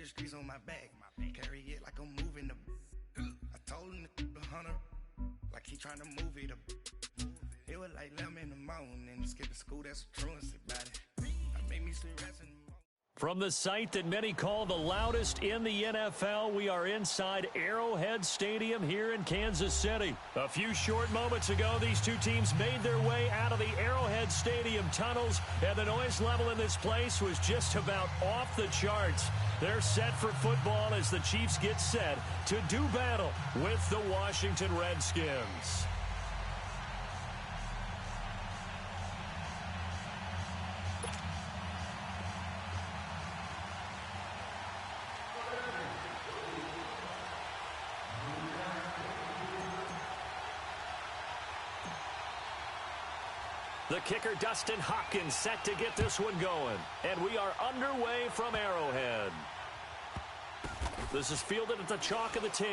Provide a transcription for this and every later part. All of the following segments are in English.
the streets on my back. Carry it like I'm moving the. I told him the 100, like he trying to move it up. It was like 11 in the morning, skipping school, that's a truancy about it. I made me some rest in the morning. From the site that many call the loudest in the NFL, we are inside Arrowhead Stadium here in Kansas City. A few short moments ago, these two teams made their way out of the Arrowhead Stadium tunnels, and the noise level in this place was just about off the charts. They're set for football as the Chiefs get set to do battle with the Washington Redskins. The kicker, Dustin Hopkins, set to get this one going. And we are underway from Arrowhead. This is fielded at the chalk of the 10.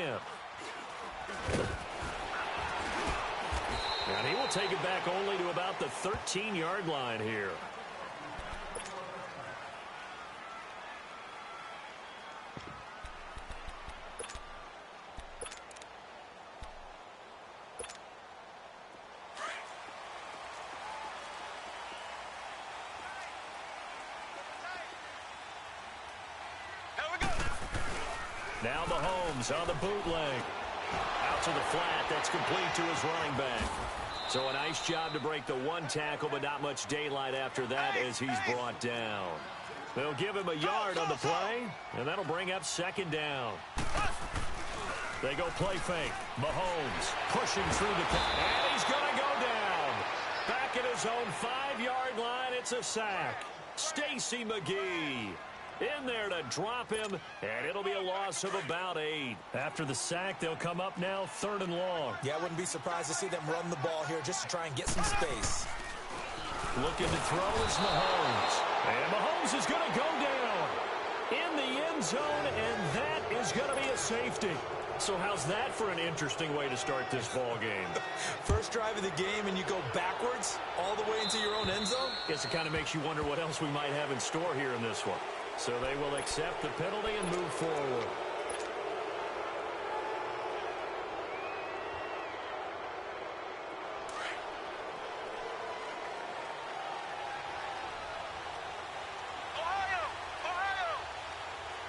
And he will take it back only to about the 13-yard line here. Now Mahomes on the bootleg. Out to the flat. That's complete to his running back. So a nice job to break the one tackle, but not much daylight after that as he's brought down. They'll give him a yard on the play, and that'll bring up second down. They go play fake. Mahomes pushing through the pass. And he's going to go down. Back at his own 5-yard line, it's a sack. Stacy McGee in there to drop him, and it'll be a loss of about 8. After the sack, they'll come up now 3rd and long. Yeah, I wouldn't be surprised to see them run the ball here just to try and get some space. Looking to throw is Mahomes. And Mahomes is going to go down in the end zone, and that is going to be a safety. So how's that for an interesting way to start this ball game? First drive of the game, and you go backwards all the way into your own end zone? Guess it kind of makes you wonder what else we might have in store here in this one. So they will accept the penalty and move forward. Ohio!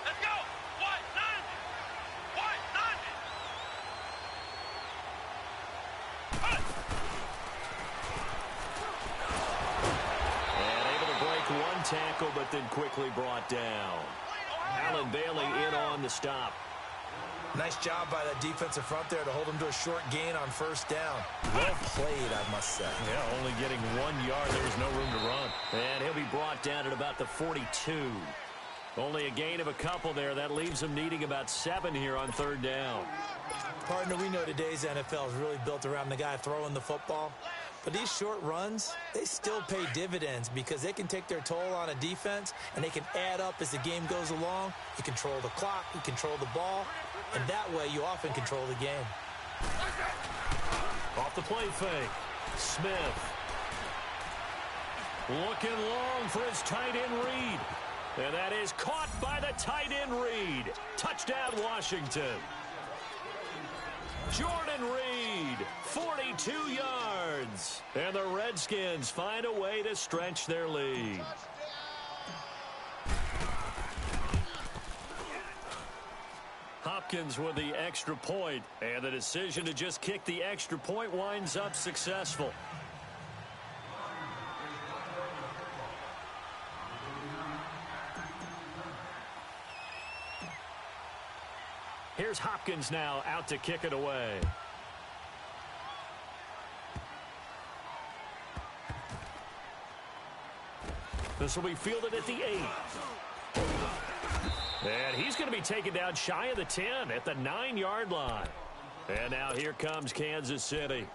Let's go! What? None! And able to break one tackle, but then quickly brought down. Alan Bailey in on the stop. Nice job by that defensive front there to hold him to a short gain on first down. Well played, I must say. Yeah, only getting 1 yard. There was no room to run. And he'll be brought down at about the 42. Only a gain of a couple there. That leaves him needing about 7 here on 3rd down. Partner, we know today's NFL is really built around the guy throwing the football. But these short runs, they still pay dividends because they can take their toll on a defense, and they can add up as the game goes along. You control the clock, you control the ball, and that way you often control the game. Off the play fake. Smith. Looking long for his tight end Reed. And that is caught by the tight end Reed. Touchdown, Washington. Jordan Reed, 42 yards. And the Redskins find a way to stretch their lead. Hopkins with the extra point, and the decision to just kick the extra point winds up successful. Here's Hopkins now out to kick it away. This will be fielded at the 8. And he's going to be taken down shy of the 10 at the 9-yard line. And now here comes Kansas City.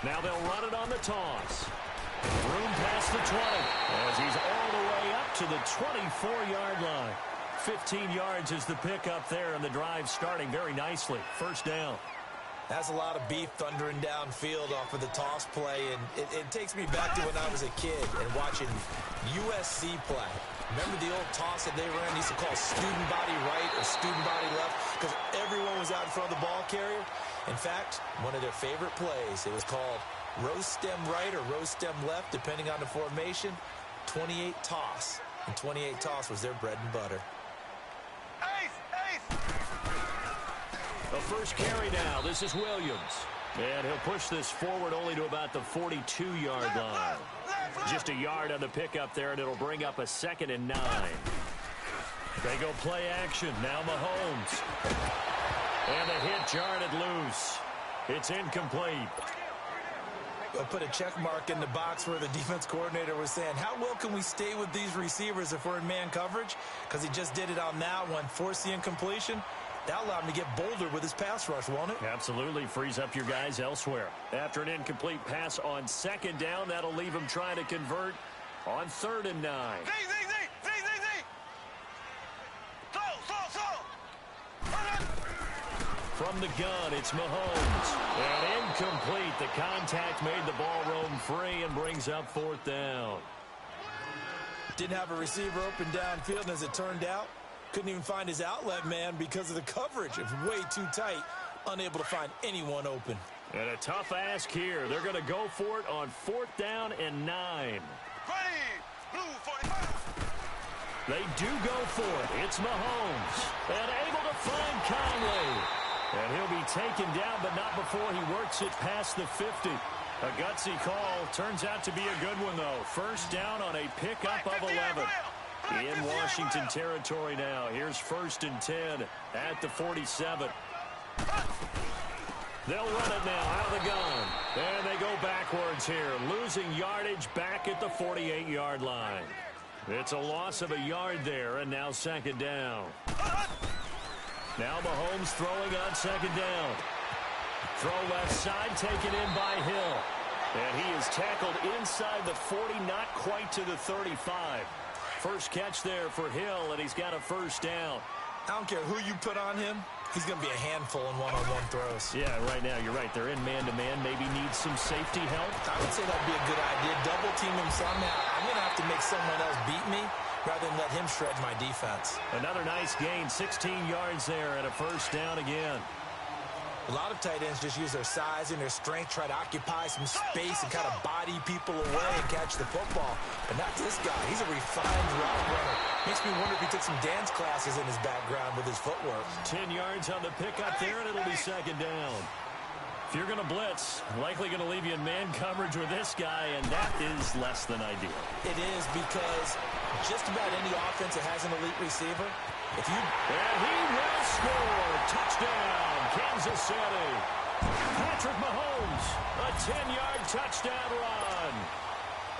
Now they'll run it on the toss. Room past the 20 as he's all the way up to the 24-yard line. 15 yards is the pickup there, and the drive starting very nicely. First down. That's a lot of beef thundering downfield off of the toss play, and it takes me back to when I was a kid and watching USC play. Remember the old toss that they ran? They used to call student body right or student body left because everyone was out in front of the ball carrier. In fact, one of their favorite plays, it was called rose stem right or rose stem left, depending on the formation, 28 toss. And 28 toss was their bread and butter. The first carry now. This is Williams. And he'll push this forward only to about the 42-yard line. Just a yard on the pickup there, and it'll bring up a 2nd and 9. They go play action. Now Mahomes. And the hit jarred it loose. It's incomplete. I'll put a check mark in the box where the defense coordinator was saying, how well can we stay with these receivers if we're in man coverage? Because he just did it on that one, forced the incompletion. That allowed him to get bolder with his pass rush, won't it? Absolutely. Frees up your guys elsewhere. After an incomplete pass on 2nd down, that'll leave him trying to convert on 3rd and 9. From the gun, it's Mahomes. And incomplete. The contact made the ball roam free and brings up 4th down. Didn't have a receiver open downfield, and as it turned out, couldn't even find his outlet man because of the coverage. It was way too tight, unable to find anyone open. And a tough ask here. They're going to go for it on 4th down and 9. They do go for it. It's Mahomes. And able to find Conley. And he'll be taken down, but not before he works it past the 50. A gutsy call. Turns out to be a good one, though. First down on a pickup of 11. In Washington territory now. Here's 1st and 10 at the 47. They'll run it now out of the gun. And they go backwards here. Losing yardage back at the 48-yard line. It's a loss of a yard there, and now 2nd down. Now Mahomes throwing on 2nd down. Throw left side, taken in by Hill. And he is tackled inside the 40, not quite to the 35. First catch there for Hill, and he's got a 1st down. I don't care who you put on him. He's going to be a handful in one-on-one throws. Yeah, right now, you're right. They're in man-to-man. Maybe needs some safety help. I would say that would be a good idea. Double team him somehow. I'm going to have to make someone else beat me rather than let him shred my defense. Another nice gain, 16 yards there, and a 1st down again. A lot of tight ends just use their size and their strength, try to occupy some space and kind of body people away and catch the football. But not this guy. He's a refined route runner. Makes me wonder if he took some dance classes in his background with his footwork. 10 yards on the pickup there, and it'll be 2nd down. If you're going to blitz, likely going to leave you in man coverage with this guy, and that is less than ideal. It is because just about any offense that has an elite receiver, if you... And he will score. Touchdown, Kansas City. Patrick Mahomes, a 10-yard touchdown run.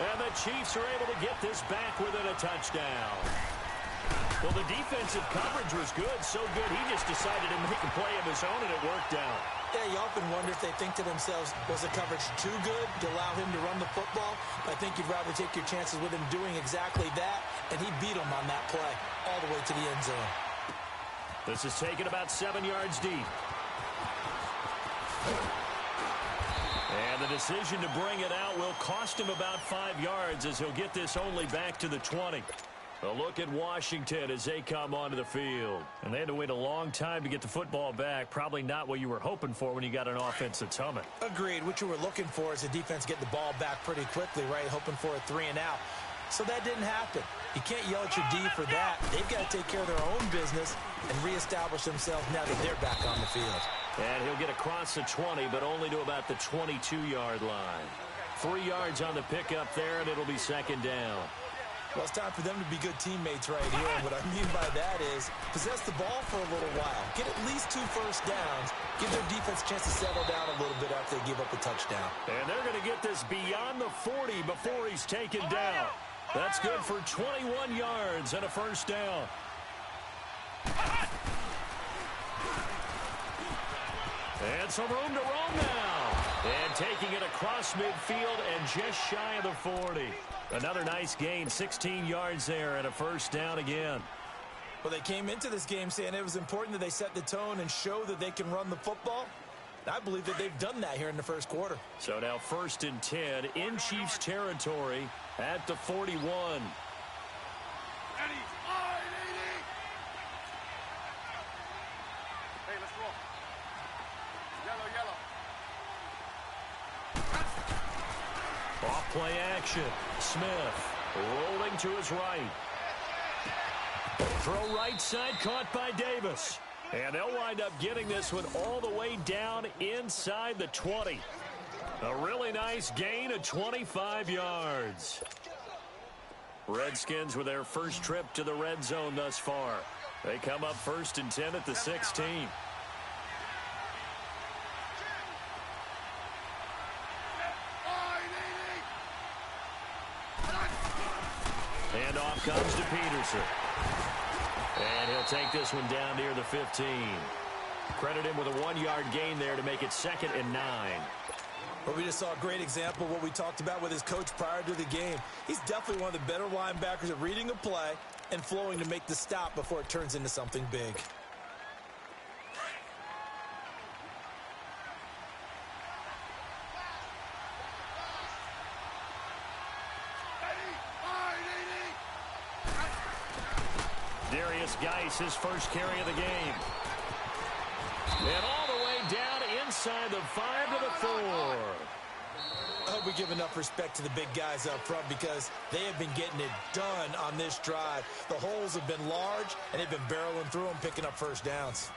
And the Chiefs are able to get this back within a touchdown. Well, the defensive coverage was good, so good he just decided to make a play of his own, and it worked out. Yeah, you often wonder if they think to themselves, was the coverage too good to allow him to run the football? I think you'd rather take your chances with him doing exactly that, and he beat him on that play all the way to the end zone. This is taken about 7 yards deep. And the decision to bring it out will cost him about 5 yards as he'll get this only back to the 20. A look at Washington as they come onto the field. And they had to wait a long time to get the football back. Probably not what you were hoping for when you got an offense that's humming. Agreed. What you were looking for is the defense get the ball back pretty quickly, right? Hoping for a 3 and out. So that didn't happen. You can't yell at your D for that. They've got to take care of their own business and reestablish themselves now that they're back on the field. And he'll get across the 20, but only to about the 22-yard line. 3 yards on the pickup there, and it'll be 2nd down. Well, it's time for them to be good teammates right here. And what I mean by that is possess the ball for a little while. Get at least 2 first downs. Give their defense a chance to settle down a little bit after they give up a touchdown. And they're going to get this beyond the 40 before he's taken down. That's good for 21 yards and a 1st down. And some room to roam now. And taking it across midfield and just shy of the 40. Another nice gain, 16 yards there and a 1st down again. Well, they came into this game saying it was important that they set the tone and show that they can run the football. I believe that they've done that here in the first quarter. So now 1st and 10 in Chiefs territory at the 41. Hey, let's roll. Yellow. Off play action. Smith rolling to his right. Throw right side caught by Davis. And they'll wind up getting this one all the way down inside the 20. A really nice gain of 25 yards. Redskins with their first trip to the red zone thus far. They come up 1st and 10 at the 16. Handoff comes to Peterson. And he'll take this one down near the 15. Credit him with a 1-yard gain there to make it 2nd and 9. Well, we just saw a great example of what we talked about with his coach prior to the game. He's definitely one of the better linebackers at reading a play and flowing to make the stop before it turns into something big. Geis, his first carry of the game. And all the way down inside the 5 to the 4. I hope we give enough respect to the big guys up front because they have been getting it done on this drive. The holes have been large, and they've been barreling through them, picking up first downs.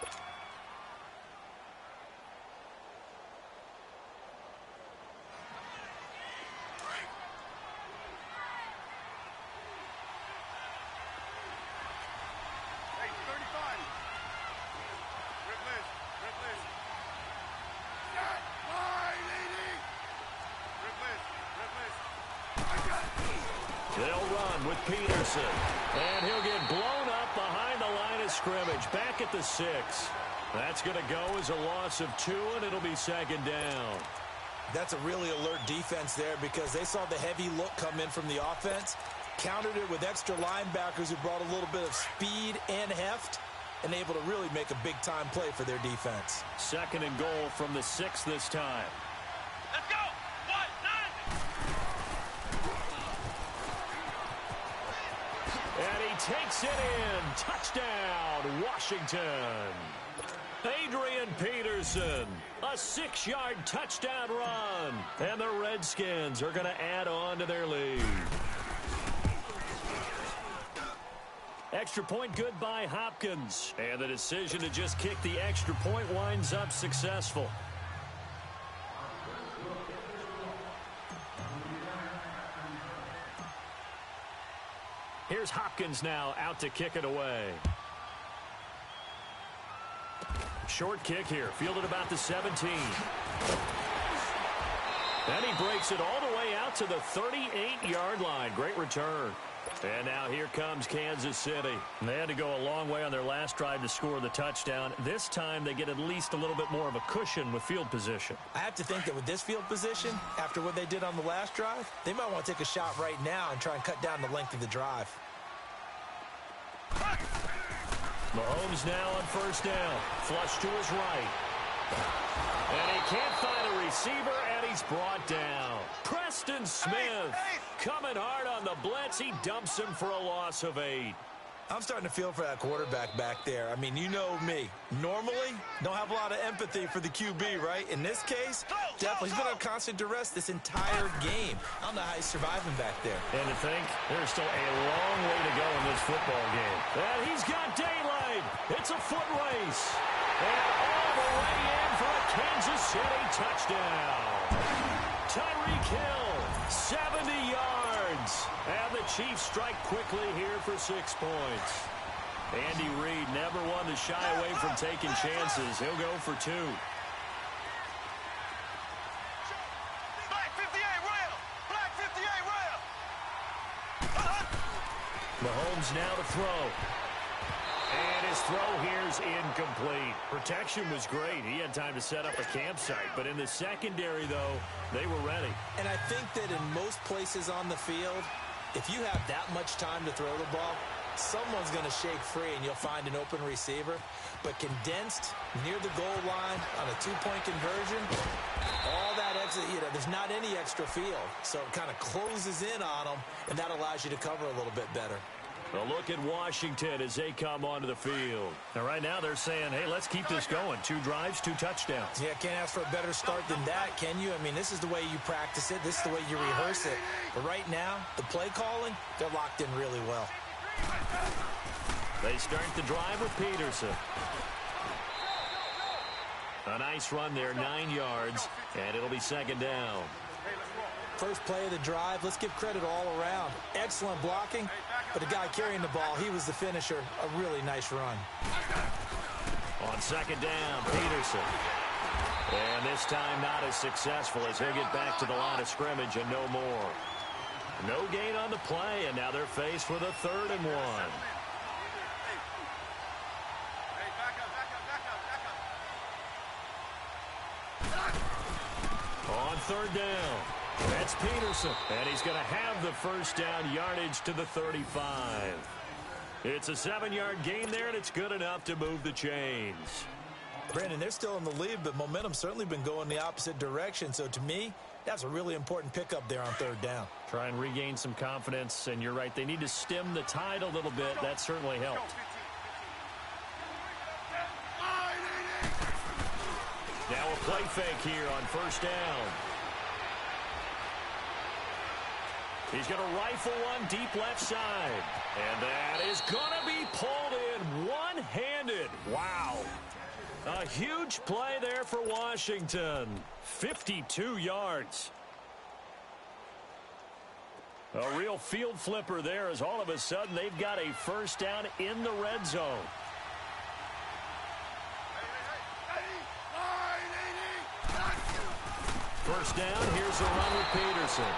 They'll run with Peterson. And he'll get blown up behind the line of scrimmage. Back at the 6. That's going to go as a loss of 2, and it'll be 2nd down. That's a really alert defense there because they saw the heavy look come in from the offense, countered it with extra linebackers who brought a little bit of speed and heft, and able to really make a big-time play for their defense. 2nd and goal from the 6 this time. Let's go! 1-9! And he takes it in. Touchdown, Washington. Adrian Peterson, a 6-yard touchdown run. And the Redskins are going to add on to their lead. Extra point good by Hopkins. And the decision to just kick the extra point winds up successful. Here's Hopkins now out to kick it away. Short kick here, fielded about the 17. And he breaks it all the way out to the 38-yard line. Great return. And now here comes Kansas City. They had to go a long way on their last drive to score the touchdown. This time they get at least a little bit more of a cushion with field position. I have to think that with this field position, after what they did on the last drive, they might want to take a shot right now and try and cut down the length of the drive. Mahomes now on first down. Flush to his right. And he can't find a receiver, and he's brought down. Preston Smith coming hard on the blitz. He dumps him for a loss of 8. I'm starting to feel for that quarterback back there. I mean, you know me. Normally, don't have a lot of empathy for the QB, right? In this case, definitely. He's been on constant duress this entire game. I don't know how he's surviving back there. And to think, there's still a long way to go in this football game. And he's got daylight. It's a foot race. And all the way in for a Kansas City touchdown. Tyreek Hill, 70 yards. And the Chiefs strike quickly here for 6 points. Andy Reid never one to shy away from taking chances. He'll go for 2. Black 58 rail! Black 58 rail! Mahomes now to throw. And his throw here's incomplete. Protection was great. He had time to set up a campsite. But in the secondary, though, they were ready. And I think that in most places on the field, if you have that much time to throw the ball, someone's going to shake free and you'll find an open receiver. But condensed near the goal line on a two-point conversion, all that extra, there's not any extra field. So it kind of closes in on them, and that allows you to cover a little bit better. A look at Washington as they come onto the field. And right now they're saying, hey, let's keep this going. 2 drives, 2 touchdowns. Yeah, can't ask for a better start than that, can you? I mean, this is the way you practice it. This is the way you rehearse it. But right now, the play calling, they're locked in really well. They start the drive with Peterson. A nice run there, 9 yards, and it'll be second down. First play of the drive, let's give credit all around. Excellent blocking, but the guy carrying the ball, he was the finisher. A really nice run. On second down, Peterson. And this time not as successful as he'll get back to the line of scrimmage and no more. No gain on the play, and now they're faced with a 3rd and 1. On 3rd down, that's Peterson, and he's going to have the first down yardage to the 35. It's a 7-yard gain there, and it's good enough to move the chains. Brandon, they're still in the lead, but momentum's certainly been going the opposite direction. So to me, that's a really important pickup there on 3rd down. Try and regain some confidence, and you're right, they need to stem the tide a little bit. That certainly helped. Now a play fake here on 1st down. He's going to rifle one deep left side. And that is going to be pulled in one-handed. Wow. A huge play there for Washington. 52 yards. A real field flipper there as all of a sudden they've got a first down in the red zone. First down, here's the run with Peterson.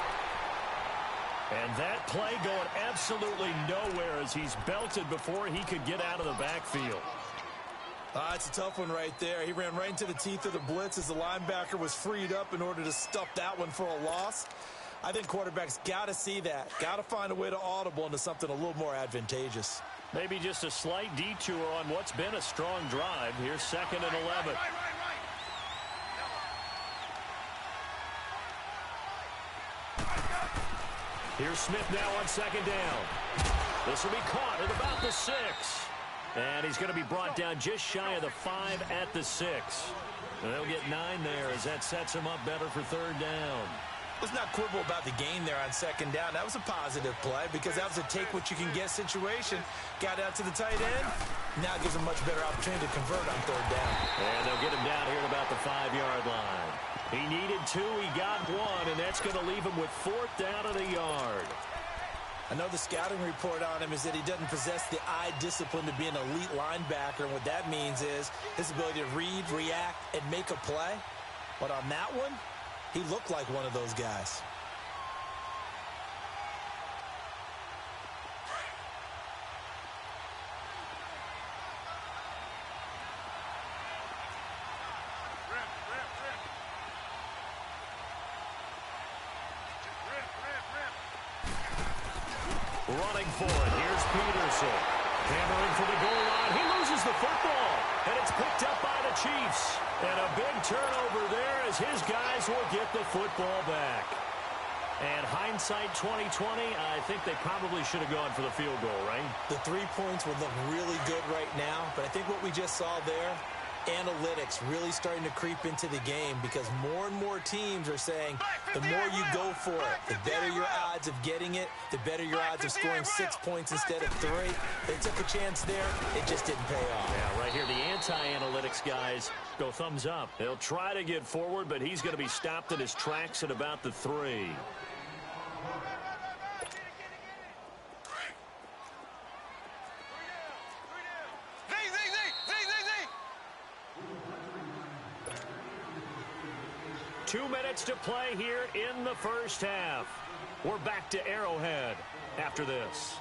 And that play going absolutely nowhere as he's belted before he could get out of the backfield. It's a tough one right there. He ran right into the teeth of the blitz as the linebacker was freed up in order to stuff that one for a loss. I think quarterbacks got to see that. Got to find a way to audible into something a little more advantageous. Maybe just a slight detour on what's been a strong drive. Here's 2nd and 11. Here's Smith now on 2nd down. This will be caught at about the 6. And he's going to be brought down just shy of the 5 at the 6. And they'll get 9 there as that sets him up better for 3rd down. Let's not quibble about the gain there on 2nd down. That was a positive play because that was a take-what-you-can-get situation. Got out to the tight end. Now it gives him a much better opportunity to convert on 3rd down. And they'll get him down here at about the 5-yard line. He needed 2, he got 1, and that's going to leave him with 4th down at a yard. I know the scouting report on him is that he doesn't possess the eye discipline to be an elite linebacker, and what that means is his ability to read, react, and make a play. But on that one, he looked like one of those guys. Running for it. Here's Peterson. Hammering for the goal line. He loses the football. And it's picked up by the Chiefs. And a big turnover there as his guys will get the football back. And hindsight 2020, I think they probably should have gone for the field goal, right? The 3 points would look really good right now. But I think what we just saw there, analytics really starting to creep into the game because more and more teams are saying the more you go for it, the better your odds of getting it, the better your odds of scoring 6 points instead of 3. They took a chance there. It just didn't pay off. Yeah, right here, the anti-analytics guys go thumbs up. They'll try to get forward, but he's going to be stopped in his tracks at about the 3. Two minutes to play here in the first half. We're back to Arrowhead after this.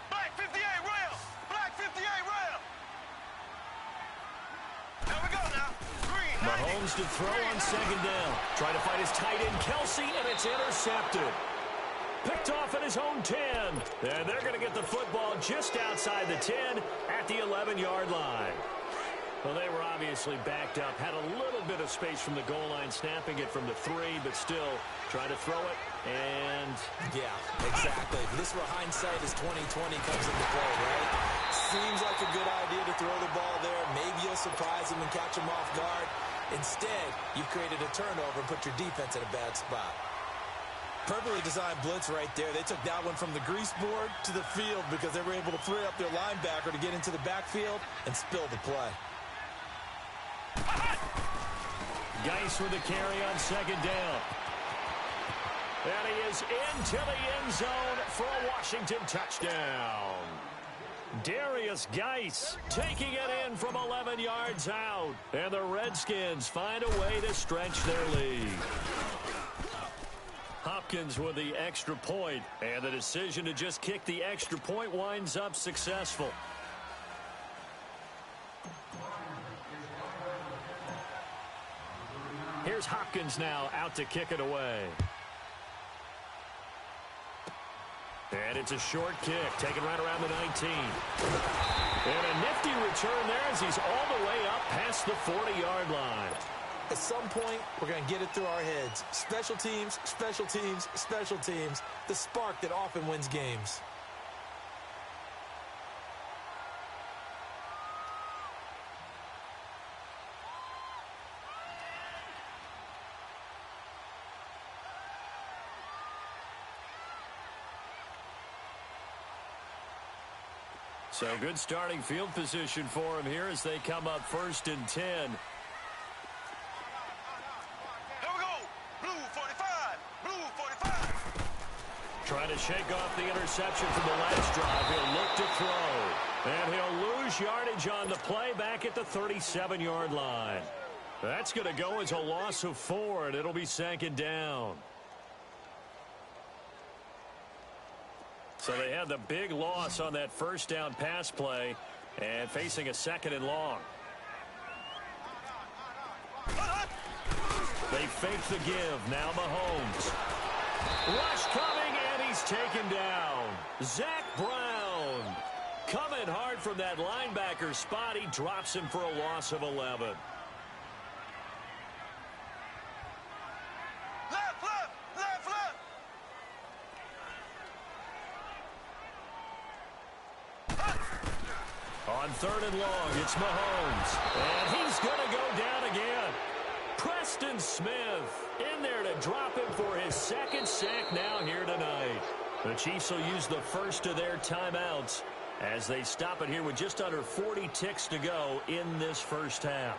Black 58 rail! Black 58 rail! There we go now. Green, Mahomes to throw on second down. Trying to find his tight end, Kelsey, and it's intercepted. Picked off at his own 10. And they're going to get the football just outside the 10 at the 11-yard line. Well, they were obviously backed up. Had a little bit of space from the goal line, snapping it from the 3, but still trying to throw it. And yeah, exactly. This is where hindsight is 20/20 comes into play, right? Seems like a good idea to throw the ball there. Maybe you'll surprise him and catch him off guard. Instead, you created a turnover and put your defense in a bad spot. Perfectly designed blitz right there. They took that one from the grease board to the field because they were able to free up their linebacker to get into the backfield and spill the play. Geis with the carry on second down. And he is into the end zone for a Washington touchdown. Darius Geis taking it in from 11 yards out. And the Redskins find a way to stretch their lead. Hopkins with the extra point, and the decision to just kick the extra point winds up successful. Here's Hopkins now out to kick it away. And it's a short kick, taken right around the 19. And a nifty return there as he's all the way up past the 40-yard line. At some point, we're going to get it through our heads. Special teams, special teams, special teams. The spark that often wins games. So good starting field position for him here as they come up 1st and 10. Here we go. Blue 45. Blue 45. Trying to shake off the interception from the last drive. He'll look to throw. And he'll lose yardage on the play back at the 37-yard line. That's going to go as a loss of 4, and it'll be 2nd down. So they had the big loss on that 1st down pass play and facing a 2nd and long. They fake the give. Now Mahomes. Rush coming, and he's taken down. Zach Brown coming hard from that linebacker spot. He drops him for a loss of 11. On 3rd and long, it's Mahomes. And he's going to go down again. Preston Smith in there to drop him for his 2nd sack now here tonight. The Chiefs will use the first of their timeouts as they stop it here with just under 40 ticks to go in this 1st half.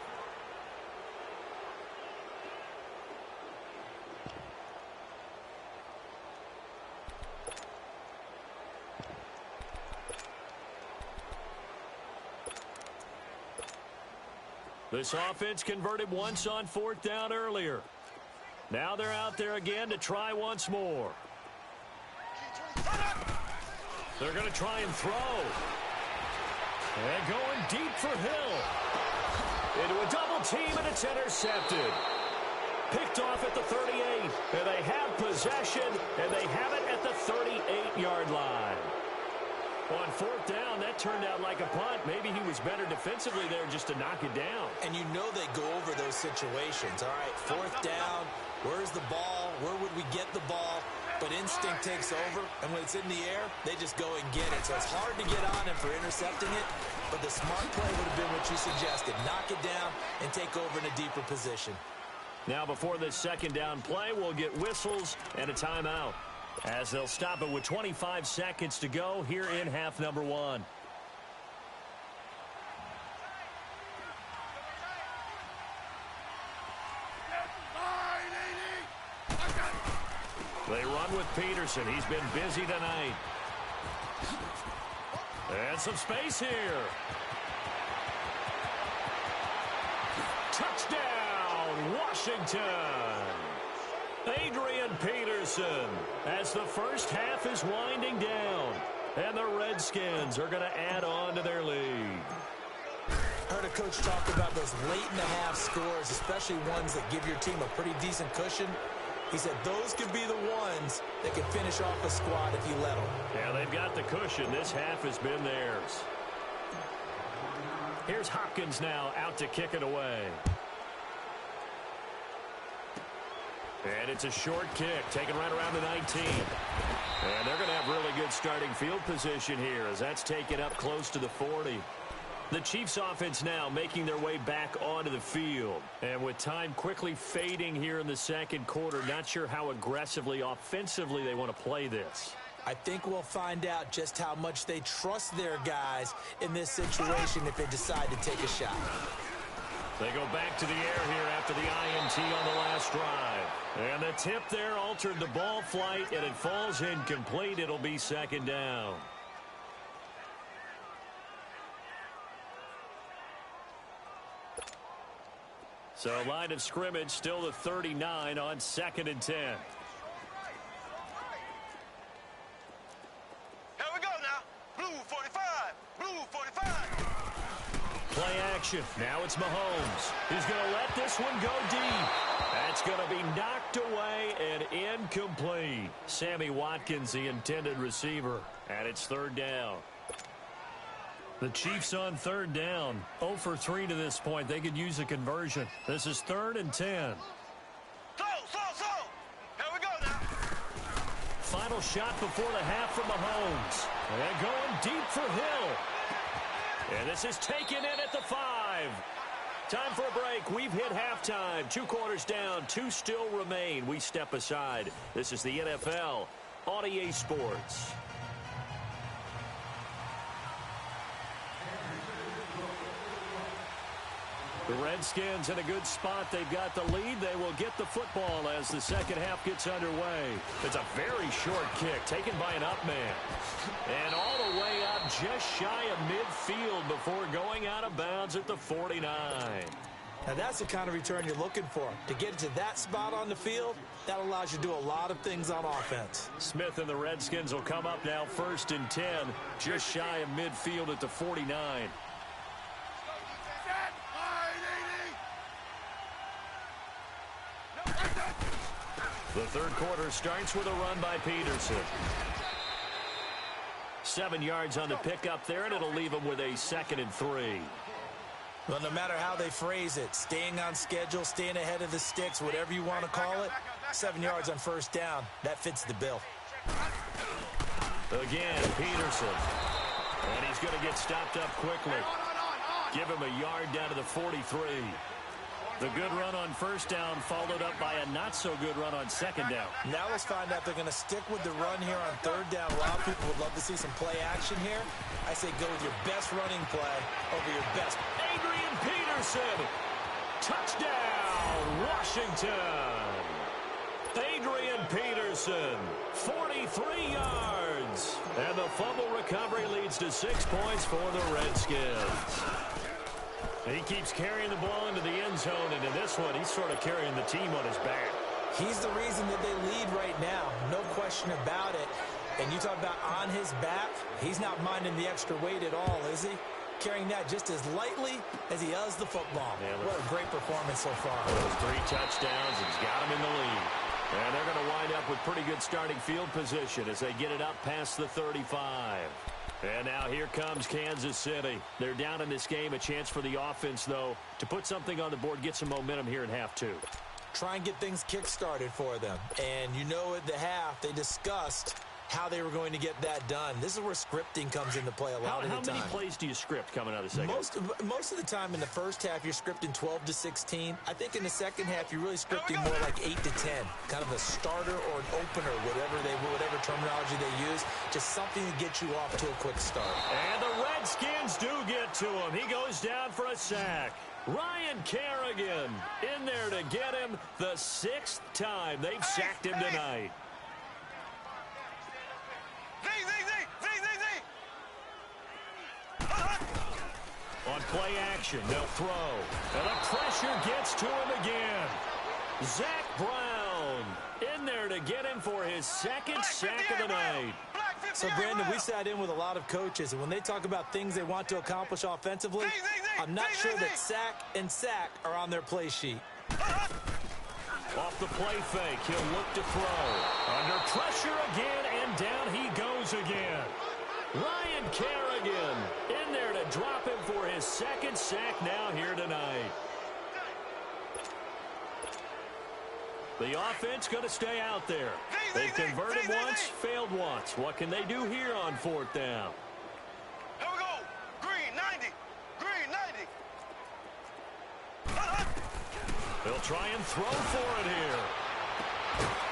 This offense converted once on 4th down earlier. Now they're out there again to try once more. They're going to try and throw. And going deep for Hill. Into a double team, and it's intercepted. Picked off at the 38. And they have possession, and they have it at the 38-yard line. On 4th down, that turned out like a punt. Maybe he was better defensively there just to knock it down. And you know they go over those situations. All right, 4th down, where's the ball? Where would we get the ball? But instinct takes over, and when it's in the air, they just go and get it. So it's hard to get on him for intercepting it, but the smart play would have been what you suggested. Knock it down and take over in a deeper position. Now before this 2nd down play, we'll get whistles and a timeout, as they'll stop it with 25 seconds to go here in half number 1. They run with Peterson. He's been busy tonight. And some space here. Touchdown, Washington. Adrian Peterson, as the 1st half is winding down, and the Redskins are going to add on to their lead. heard a coach talk about those late-in-the-half scores, especially ones that give your team a pretty decent cushion. He said those could be the ones that can finish off a squad if you let them. Yeah, they've got the cushion. This half has been theirs. Here's Hopkins now out to kick it away. And it's a short kick, taken right around the 19. And they're going to have really good starting field position here as that's taken up close to the 40. The Chiefs offense now making their way back onto the field. And with time quickly fading here in the second quarter, not sure how aggressively, offensively they want to play this. I think we'll find out just how much they trust their guys in this situation if they decide to take a shot. They go back to the air here after the INT on the last drive. And the tip there altered the ball flight, and it falls incomplete. It'll be second down. So line of scrimmage still the 39 on 2nd and 10. Here we go now. Blue 45. Blue 45. Play action. Now it's Mahomes. He's going to let this one go deep. That's going to be knocked away and incomplete. Sammy Watkins, the intended receiver. And it's 3rd down. The Chiefs on 3rd down. 0 for 3 to this point. They could use a conversion. This is 3rd and 10. Slow. Here we go now. Final shot before the half from Mahomes. And going deep for Hill. And this is taken in at the 5. Time for a break. We've hit halftime. 2 quarters down. 2 still remain. We step aside. This is the NFL on EA Sports. The Redskins in a good spot. They've got the lead. They will get the football as the second half gets underway. It's a very short kick taken by an up man. And all the way up just shy of midfield before going out of bounds at the 49. Now that's the kind of return you're looking for. To get to that spot on the field, that allows you to do a lot of things on offense. Smith and the Redskins will come up now 1st and 10, just shy of midfield at the 49. The third quarter starts with a run by Peterson. 7 yards on the pickup there, and it'll leave them with a 2nd and 3. Well, no matter how they phrase it, staying on schedule, staying ahead of the sticks, whatever you want to call it, 7 yards on 1st down, that fits the bill. Again, Peterson. And he's going to get stopped up quickly. Give him a yard down to the 43. The good run on 1st down followed up by a not-so-good run on 2nd down. Now let's find out if they're going to stick with the run here on 3rd down. A lot of people would love to see some play action here. I say go with your best running play over your best. Adrian Peterson. Touchdown, Washington. Adrian Peterson, 43 yards. And the fumble recovery leads to 6 points for the Redskins. He keeps carrying the ball into the end zone, and in this one, he's sort of carrying the team on his back. He's the reason that they lead right now, no question about it. And you talk about on his back, he's not minding the extra weight at all, is he? Carrying that just as lightly as he does the football. Yeah, what a great performance so far. Those 3 touchdowns, he's got him in the lead. And they're going to wind up with pretty good starting field position as they get it up past the 35. And now here comes Kansas City. They're down in this game. A chance for the offense, though, to put something on the board, get some momentum here in half 2. Try and get things kick-started for them. And you know at the half, they discussed how they were going to get that done. This is where scripting comes into play a lot of the time. How many plays do you script coming out of the second? Most of the time in the first half, you're scripting 12 to 16. I think in the second half, you're really scripting more like 8 to 10. Kind of a starter or an opener, whatever terminology they use. Just something to get you off to a quick start. And the Redskins do get to him. He goes down for a sack. Ryan Kerrigan in there to get him the 6th time they've sacked him tonight. On play action, they'll throw. And the pressure gets to him again. Zach Brown in there to get him for his 2nd sack of the night. So, Brandon, we sat in with a lot of coaches, and when they talk about things they want to accomplish offensively, I'm not sure that sack and sack are on their play sheet. Off the play fake, he'll look to throw. Under pressure again, and down he goes again. Ryan Kerrigan in there to drop him for his second sack now here tonight. The offense going to stay out there. They've converted once, failed once. What can they do here on fourth down? Here we go. Green 90. Green 90. They'll try and throw for it here.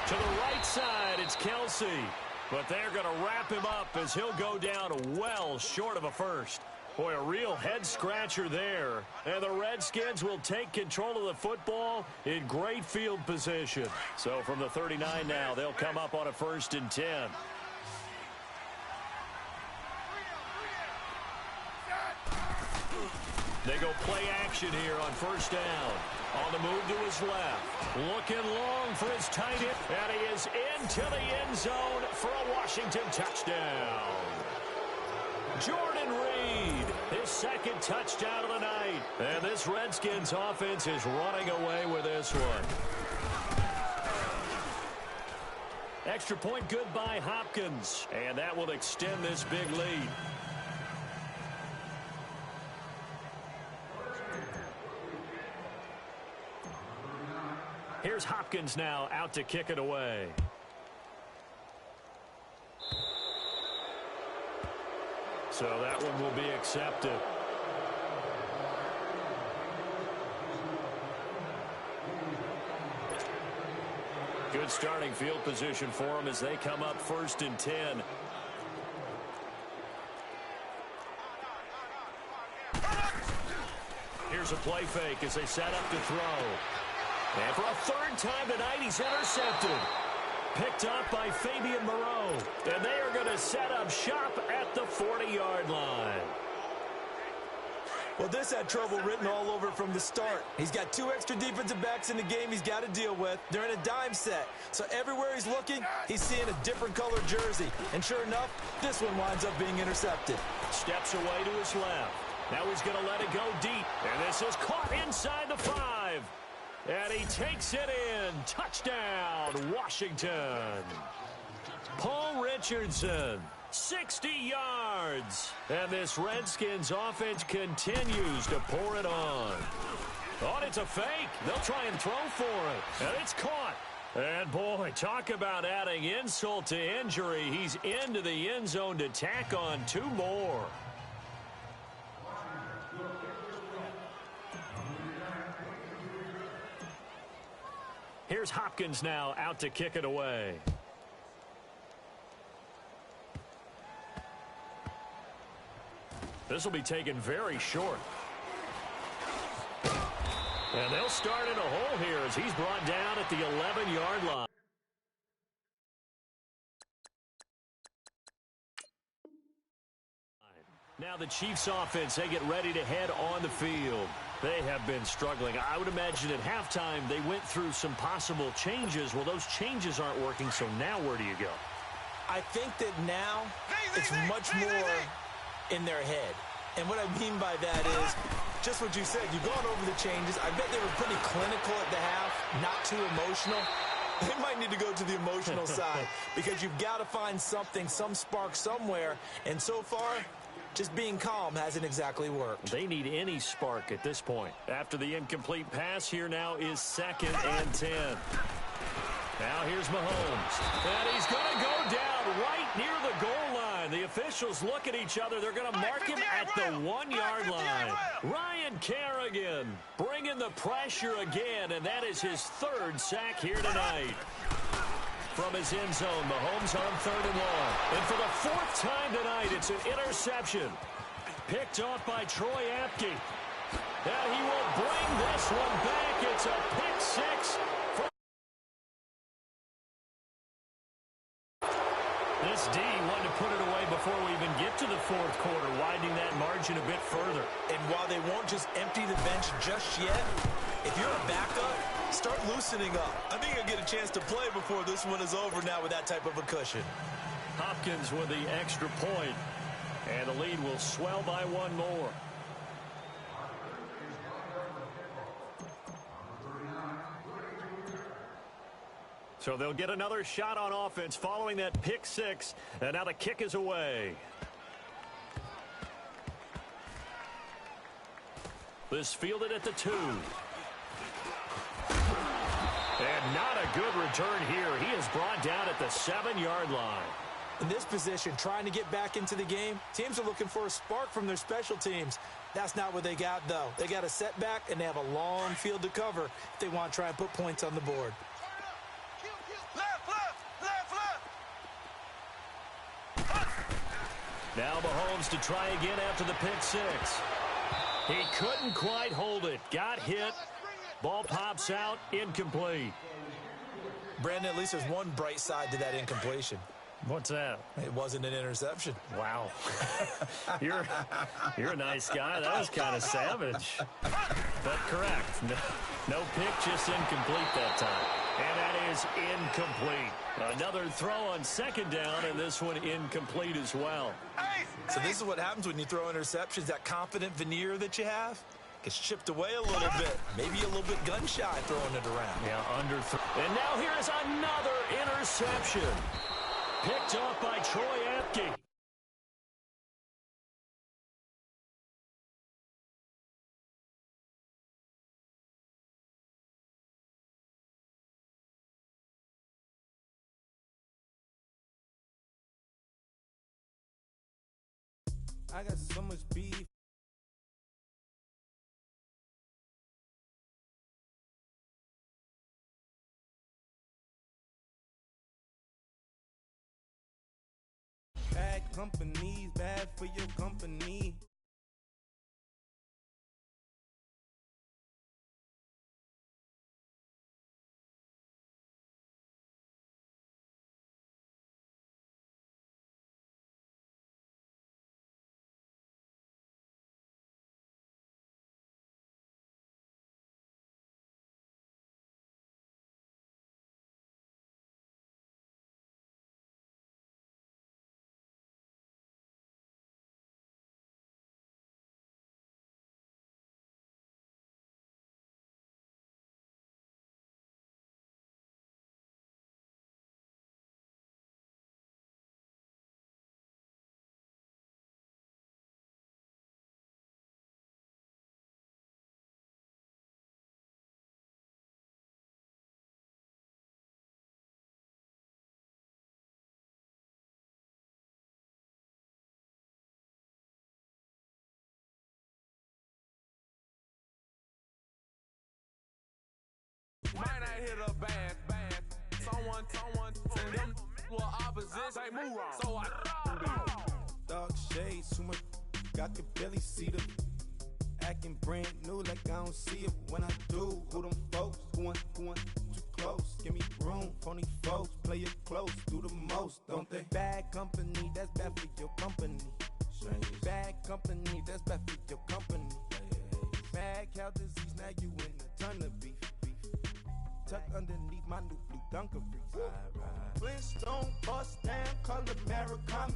To the right side, it's Kelsey. But they're going to wrap him up as he'll go down well short of a first. Boy, a real head-scratcher there. And the Redskins will take control of the football in great field position. So from the 39 now, they'll come up on a 1st and 10. They go play action here on 1st down. On the move to his left. Looking long for his tight end. And he is into the end zone for a Washington touchdown. Jordan Reed, his second touchdown of the night. And this Redskins offense is running away with this one. Extra point good by Hopkins. And that will extend this big lead. Here's Hopkins now out to kick it away. So that one will be accepted. Good starting field position for them as they come up 1st and 10. Here's a play fake as they set up to throw. And for a 3rd time tonight, he's intercepted. Picked up by Fabian Moreau. And they are going to set up shop at the 40-yard line. Well, this had trouble written all over from the start. He's got 2 extra defensive backs in the game he's got to deal with. They're in a dime set. So everywhere he's looking, he's seeing a different color jersey. And sure enough, this one winds up being intercepted. Steps away to his left. Now he's going to let it go deep. And this is caught inside the 5. And he takes it in. Touchdown, Washington. Paul Richardson, 60 yards. And this Redskins offense continues to pour it on. Oh, it's a fake. They'll try and throw for it. And it's caught. And, boy, talk about adding insult to injury. He's into the end zone to tack on 2 more. Here's Hopkins now out to kick it away. This will be taken very short. And they'll start in a hole here as he's brought down at the 11-yard line. Now the Chiefs offense, they get ready to head on the field. They have been struggling. I would imagine at halftime they went through some possible changes. Well, those changes aren't working, so now where do you go? I think that now it's much more in their head. And what I mean by that is just what you said. You've gone over the changes. I bet they were pretty clinical at the half, not too emotional. They might need to go to the emotional side because you've got to find something, some spark somewhere. And so far, just being calm hasn't exactly worked. They need any spark at this point. After the incomplete pass, here now is 2nd and 10. Now here's Mahomes. And he's going to go down right near the goal line. The officials look at each other. They're going to mark him at the 1-yard line. Ryan Kerrigan bringing the pressure again, and that is his 3rd sack here tonight. From his end zone, Mahomes on 3rd and long. And for the 4th time tonight, it's an interception. Picked off by Troy Apke. And he will bring this one back. It's a pick 6. This D wanted to put it away before we even get to the 4th quarter, widening that margin a bit further. And while they won't just empty the bench just yet, if you're a backup, start loosening up. I think you'll get a chance to play before this one is over now with that type of a cushion. Hopkins with the extra point, and the lead will swell by one more. So they'll get another shot on offense following that pick six, and now the kick is away. This fielded at the 2. And not a good return here. He is brought down at the 7-yard line. In this position, trying to get back into the game, teams are looking for a spark from their special teams. That's not what they got, though. They got a setback, and they have a long field to cover if they want to try and put points on the board. Now Mahomes to try again after the pick six. He couldn't quite hold it. Got hit. Ball pops out. Incomplete. Brandon, at least there's one bright side to that incompletion. What's that? It wasn't an interception. Wow. You're a nice guy. That was kind of savage. But correct. No pick, just incomplete that time. And that is incomplete. Another throw on second down, and this one incomplete as well. So this is what happens when you throw interceptions. That confident veneer that you have gets chipped away a little bit. Maybe a little bit gun-shy throwing it around. Yeah, under three. And now here is another interception. Picked up by Troy Apke. I got so much beef. Bad companies, bad for your company. Might not hit a bad. Someone, them were opposition. They move wrong. So I Dark shades, too much. I could barely see them. Acting brand new like I don't see it when I do. Who them folks? Going too close. Give me room. Phony folks, play it close. Do the most, don't they? Bad company, that's bad for your company. Bad company, that's bad for your company. Bad cow disease, now you in a ton of beef. Tucked underneath my new blue Dunkaroos. Flintstone, bust down, color Murakami.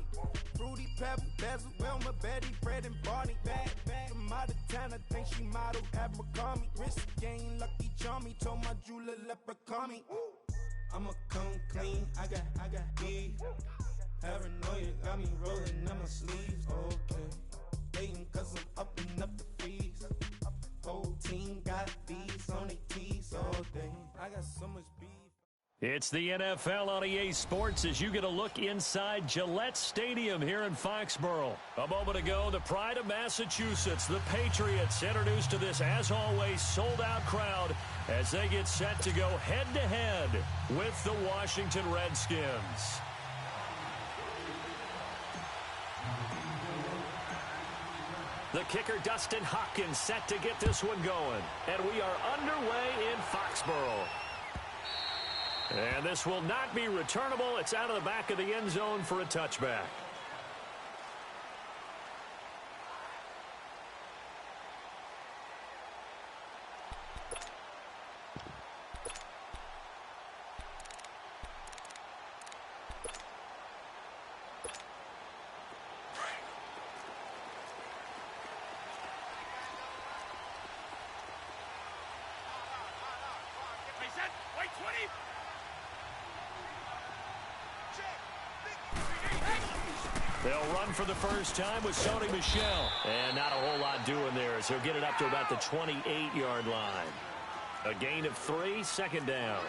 Fruity Pebble, Basil, Wilma, Betty, Fred, and Barney. Bad, from out of town, I think she modeled Abercrombie. Wrist game, Lucky Charmy, told my jeweler, leprechaun. I'ma come clean, I got beef. Paranoia got me rolling on my sleeves, okay. Hating cause I'm up and up the fees. Whole team got these on their tees all day. I got so much beef. It's the NFL on EA Sports as you get a look inside Gillette Stadium here in Foxborough. A moment ago, the pride of Massachusetts, the Patriots, introduced to this, as always, sold-out crowd as they get set to go head-to-head with the Washington Redskins. The kicker, Dustin Hopkins, set to get this one going. And we are underway in Foxborough. And this will not be returnable. It's out of the back of the end zone for a touchback. Wait 20. They'll run for the first time with Sony Michel. And not a whole lot doing there as he'll get it up to about the 28-yard line. A gain of 3, second down.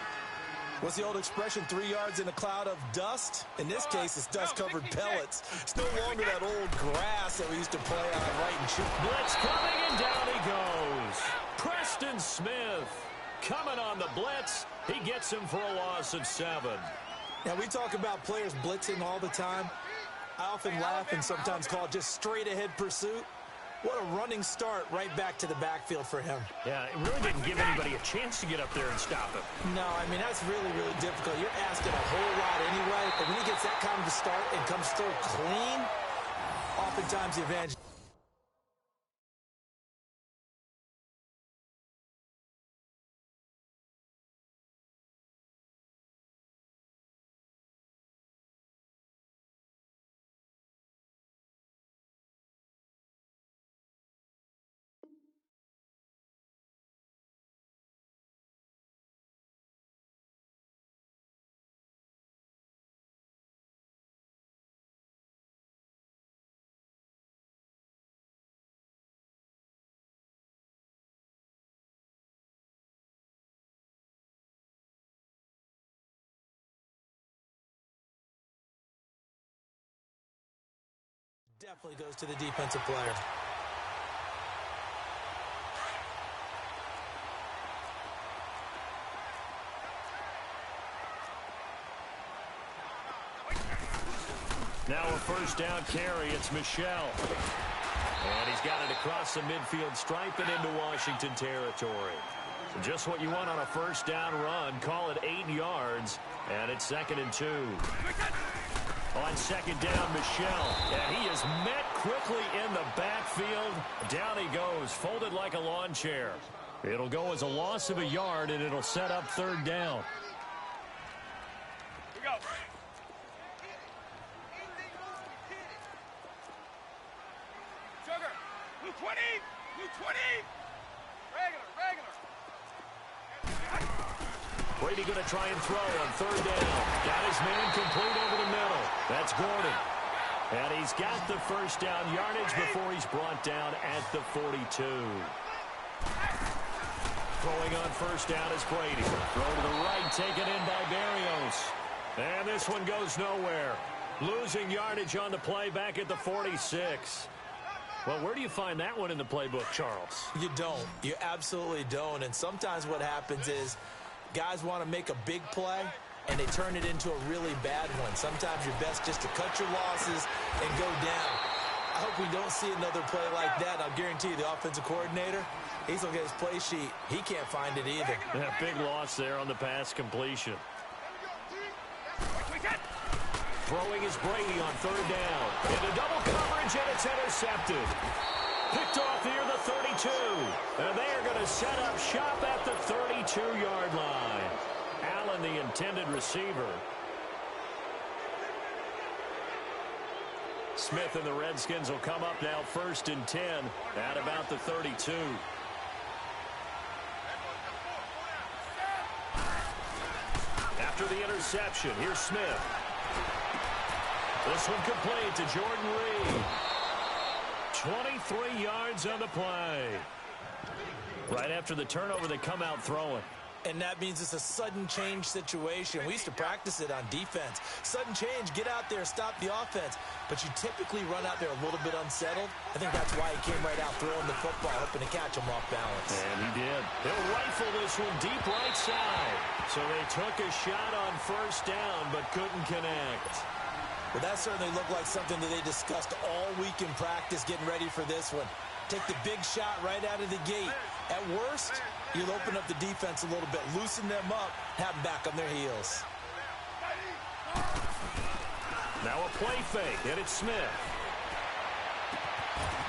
What's the old expression, 3 yards in a cloud of dust? In this case, it's dust-covered pellets. It's no longer that old grass that we used to play on right and shoot. Blitz coming, and down he goes. Preston Smith coming on the blitz. He gets him for a loss of 7. Now, we talk about players blitzing all the time. I often laugh and sometimes call it just straight-ahead pursuit. What a running start right back to the backfield for him. Yeah, it really didn't give anybody a chance to get up there and stop him. No, I mean, that's really, really difficult. You're asking a whole lot anyway, but when he gets that kind of a start and comes through clean, oftentimes the advantage. Definitely goes to the defensive player. Now a first down carry. It's Michel. And he's got it across the midfield stripe and into Washington territory. Just what you want on a first down run. Call it 8 yards. And it's 2nd and 2. On second down, Michel. And he is met quickly in the backfield. Down he goes, folded like a lawn chair. It'll go as a loss of a yard, and it'll set up 3rd down. Here we go. Sugar. Blue 20. Blue 20. Regular. Brady going to try and throw on 3rd down. Got his man complete over the middle. That's Gordon. And he's got the first down yardage before he's brought down at the 42. Throwing on first down is Brady. Throw to the right, taken in by Barrios. And this one goes nowhere. Losing yardage on the play back at the 46. Well, where do you find that one in the playbook, Charles? You don't. You absolutely don't. And sometimes what happens is guys want to make a big play, and they turn it into a really bad one. Sometimes you're best just to cut your losses and go down. I hope we don't see another play like that. I'll guarantee you the offensive coordinator, he's going to get his play sheet. He can't find it either. Yeah, big loss there on the pass completion. Throwing is Brady on 3rd down. Into double coverage, and it's intercepted. Picked off near the 32. And they are going to set up shop at the 32-yard line. Allen, the intended receiver. Smith and the Redskins will come up now 1st and 10 at about the 32. After the interception, here's Smith. This one complete to Jordan Reed. 23 yards on the play. Right after the turnover, they come out throwing. And that means it's a sudden change situation. We used to practice it on defense. Sudden change, get out there, stop the offense. But you typically run out there a little bit unsettled. I think that's why he came right out throwing the football, hoping to catch him off balance. And he did. He'll rifle this one deep right side. So they took a shot on first down, but couldn't connect. Well, that certainly looked like something that they discussed all week in practice, getting ready for this one. Take the big shot right out of the gate. At worst, you'll open up the defense a little bit, loosen them up, have them back on their heels. Now a play fake, and it's Smith.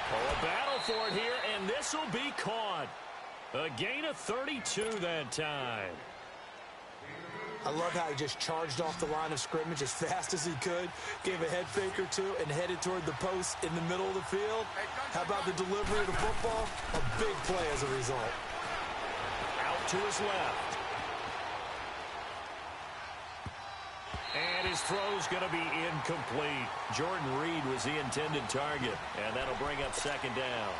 Oh, a battle for it here, and this will be caught. A gain of 32 that time. I love how he just charged off the line of scrimmage as fast as he could, gave a head fake or two, and headed toward the post in the middle of the field. How about the delivery of the football? A big play as a result. Out to his left. And his throw's going to be incomplete. Jordan Reed was the intended target, and that'll bring up second down.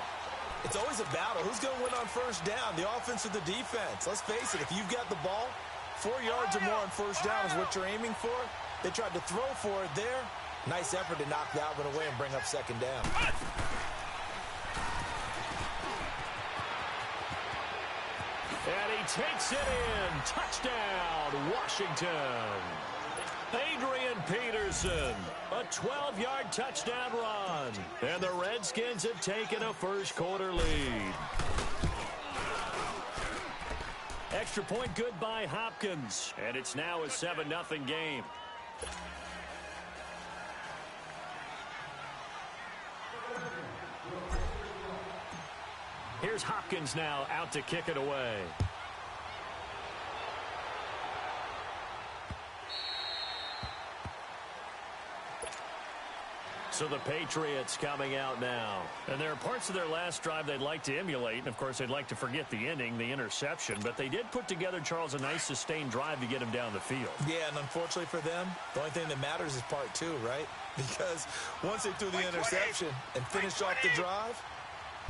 It's always a battle. Who's going to win on first down, the offense or the defense? Let's face it, if you've got the ball, 4 yards or more on first down is what you're aiming for. They tried to throw for it there. Nice effort to knock that one away and bring up second down. And he takes it in. Touchdown, Washington. Adrian Peterson, a 12-yard touchdown run. And the Redskins have taken a first-quarter lead. Extra point good by Hopkins. And it's now a 7-0 game. Here's Hopkins now out to kick it away. So the Patriots coming out now. And there are parts of their last drive they'd like to emulate. And, of course, they'd like to forget the ending, the interception. But they did put together, Charles, a nice sustained drive to get him down the field. Yeah, and unfortunately for them, the only thing that matters is part 2, right? Because once they threw the interception and finished off the drive,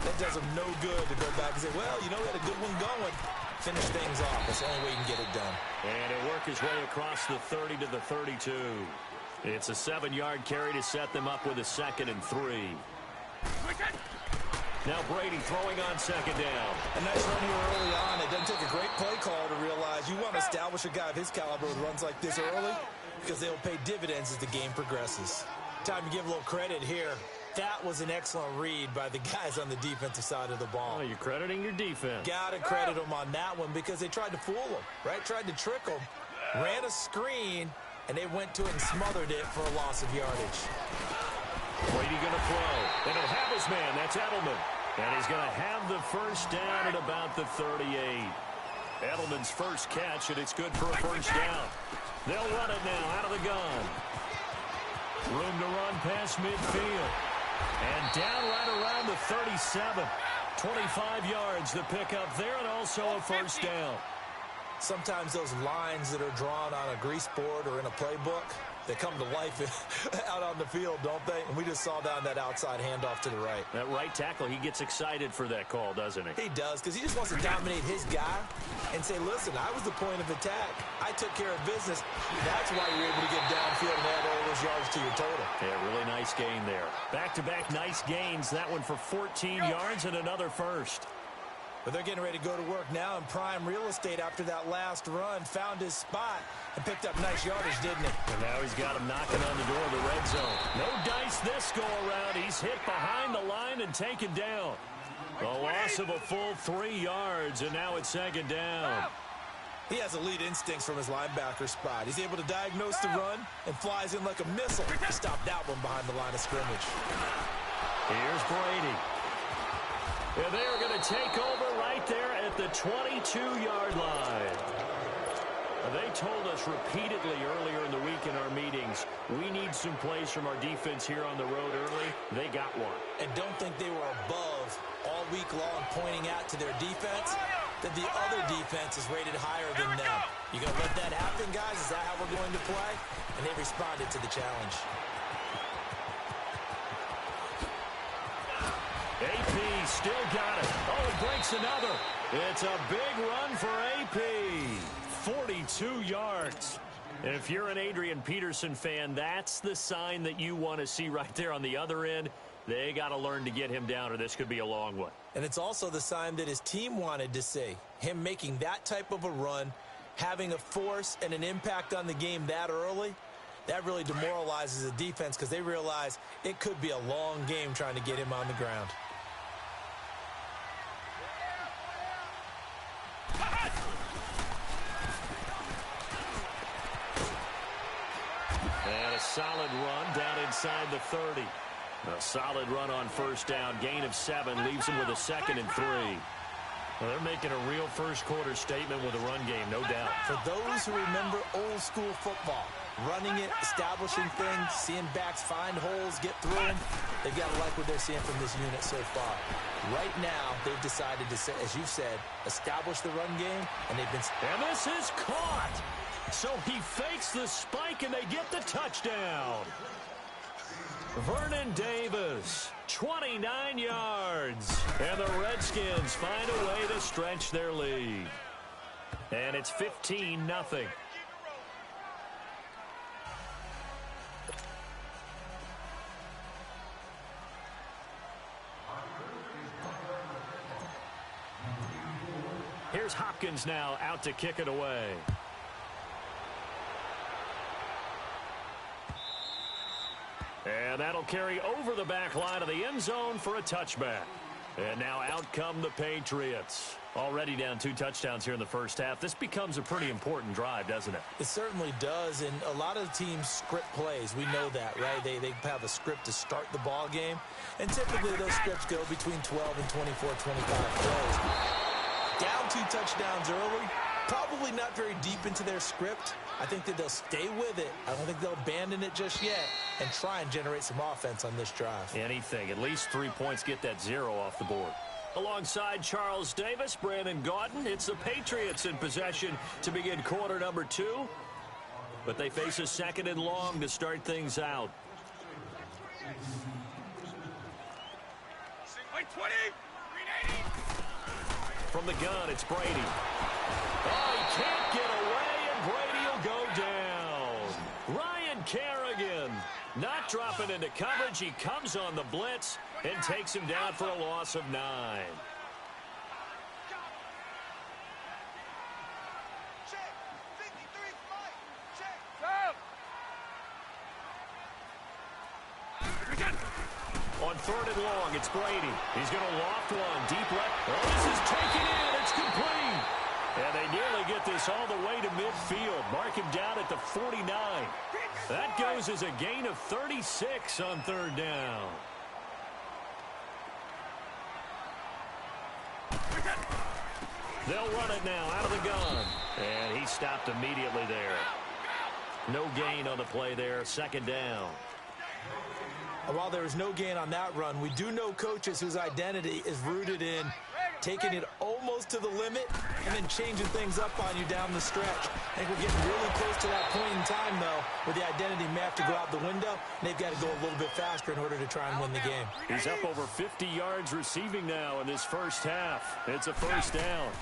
that does them no good to go back and say, well, you know, we had a good one going. Finish things off. That's the only way you can get it done. And he'll work his way across the 30 to the 32. It's a 7-yard carry to set them up with a 2nd and 3. Now Brady throwing on second down. A nice run here early on. It doesn't take a great play call to realize you want to establish a guy of his caliber with runs like this early because they'll pay dividends as the game progresses. Time to give a little credit here. That was an excellent read by the guys on the defensive side of the ball. Oh, you're crediting your defense. Got to credit them on that one because they tried to fool them, right? Tried to trick them. Ran a screen, and they went to it and smothered it for a loss of yardage. Brady going to throw. And he'll have his man. That's Edelman. And he's going to have the first down at about the 38. Edelman's first catch, and it's good for a first down. They'll run it now out of the gun. Room to run past midfield. And down right around the 37. 25 yards the pickup there, and also a first down. Sometimes those lines that are drawn on a grease board or in a playbook, they come to life out on the field, don't they? And we just saw down that outside handoff to the right. That right tackle, he gets excited for that call, doesn't he? He does, because he just wants to dominate his guy and say, listen, I was the point of attack. I took care of business. That's why you're able to get downfield and add all those yards to your total. Yeah, really nice gain there. Back-to-back nice gains. That one for 14 yards and another first. But they're getting ready to go to work now in prime real estate after that last run. Found his spot and picked up nice yardage, didn't he? And now he's got him knocking on the door of the red zone. No dice this go-around. He's hit behind the line and taken down. A loss of a full 3 yards, and now it's second down. He has elite instincts from his linebacker spot. He's able to diagnose the run and flies in like a missile to stop that one behind the line of scrimmage. Here's Brady. And they are going to take over right there at the 22-yard line. They told us repeatedly earlier in the week in our meetings, we need some plays from our defense here on the road early. They got one. And don't think they were above all week long pointing out to their defense that the other defense is rated higher than them. You going to let that happen, guys? Is that how we're going to play? And they responded to the challenge. AP still got it. Oh, it breaks another. It's a big run for AP. 42 yards. And if you're an Adrian Peterson fan, that's the sign that you want to see right there on the other end. They got to learn to get him down, or this could be a long one. And it's also the sign that his team wanted to see. Him making that type of a run, having a force and an impact on the game that early, that really demoralizes the defense because they realize it could be a long game trying to get him on the ground. And a solid run down inside the 30. A solid run on first down. Gain of 7 leaves him with a 2nd and 3. Well, they're making a real first-quarter statement with a run game, no doubt. For those who remember old-school football, running it, establishing things, seeing backs find holes, get through them, they've got to like what they're seeing from this unit so far. Right now, they've decided to, as you said, establish the run game, and they've been... And this is caught. So he fakes the spike, and they get the touchdown. Vernon Davis, 29 yards. And the Redskins find a way to stretch their lead. And it's 15-0. Here's Hopkins now out to kick it away. And that'll carry over the back line of the end zone for a touchback. And now out come the Patriots. Already down 2 touchdowns here in the first half. This becomes a pretty important drive, doesn't it? It certainly does, and a lot of teams script plays. We know that, right? They have a script to start the ball game, and typically those scripts go between 12 and 24, 25 plays. Down 2 touchdowns early, probably not very deep into their script. I think that they'll stay with it. I don't think they'll abandon it just yet and try and generate some offense on this drive. Anything. At least 3 points, get that 0 off the board. Alongside Charles Davis, Brandon Gaudin, it's the Patriots in possession to begin quarter number 2. But they face a 2nd and long to start things out. 20. From the gun, it's Brady. Oh, he can't get away, and Brady will go down. Ryan Kerrigan not dropping into coverage. He comes on the blitz and takes him down for a loss of 9. Check. 53 flight. Check. On 3rd and long, it's Brady. He's going to loft one. Deep left. Oh, this is taken in. It's complete. And they nearly get this all the way to midfield. Mark him down at the 49. That goes as a gain of 36 on 3rd down. They'll run it now out of the gun. And he stopped immediately there. No gain on the play there. 2nd down. While there is no gain on that run, we do know coaches whose identity is rooted in taking it almost to the limit and then changing things up on you down the stretch. I think we're getting really close to that point in time, though, where the identity may have to go out the window, and they've got to go a little bit faster in order to try and win the game. He's up over 50 yards receiving now in this first half. It's a 1st down.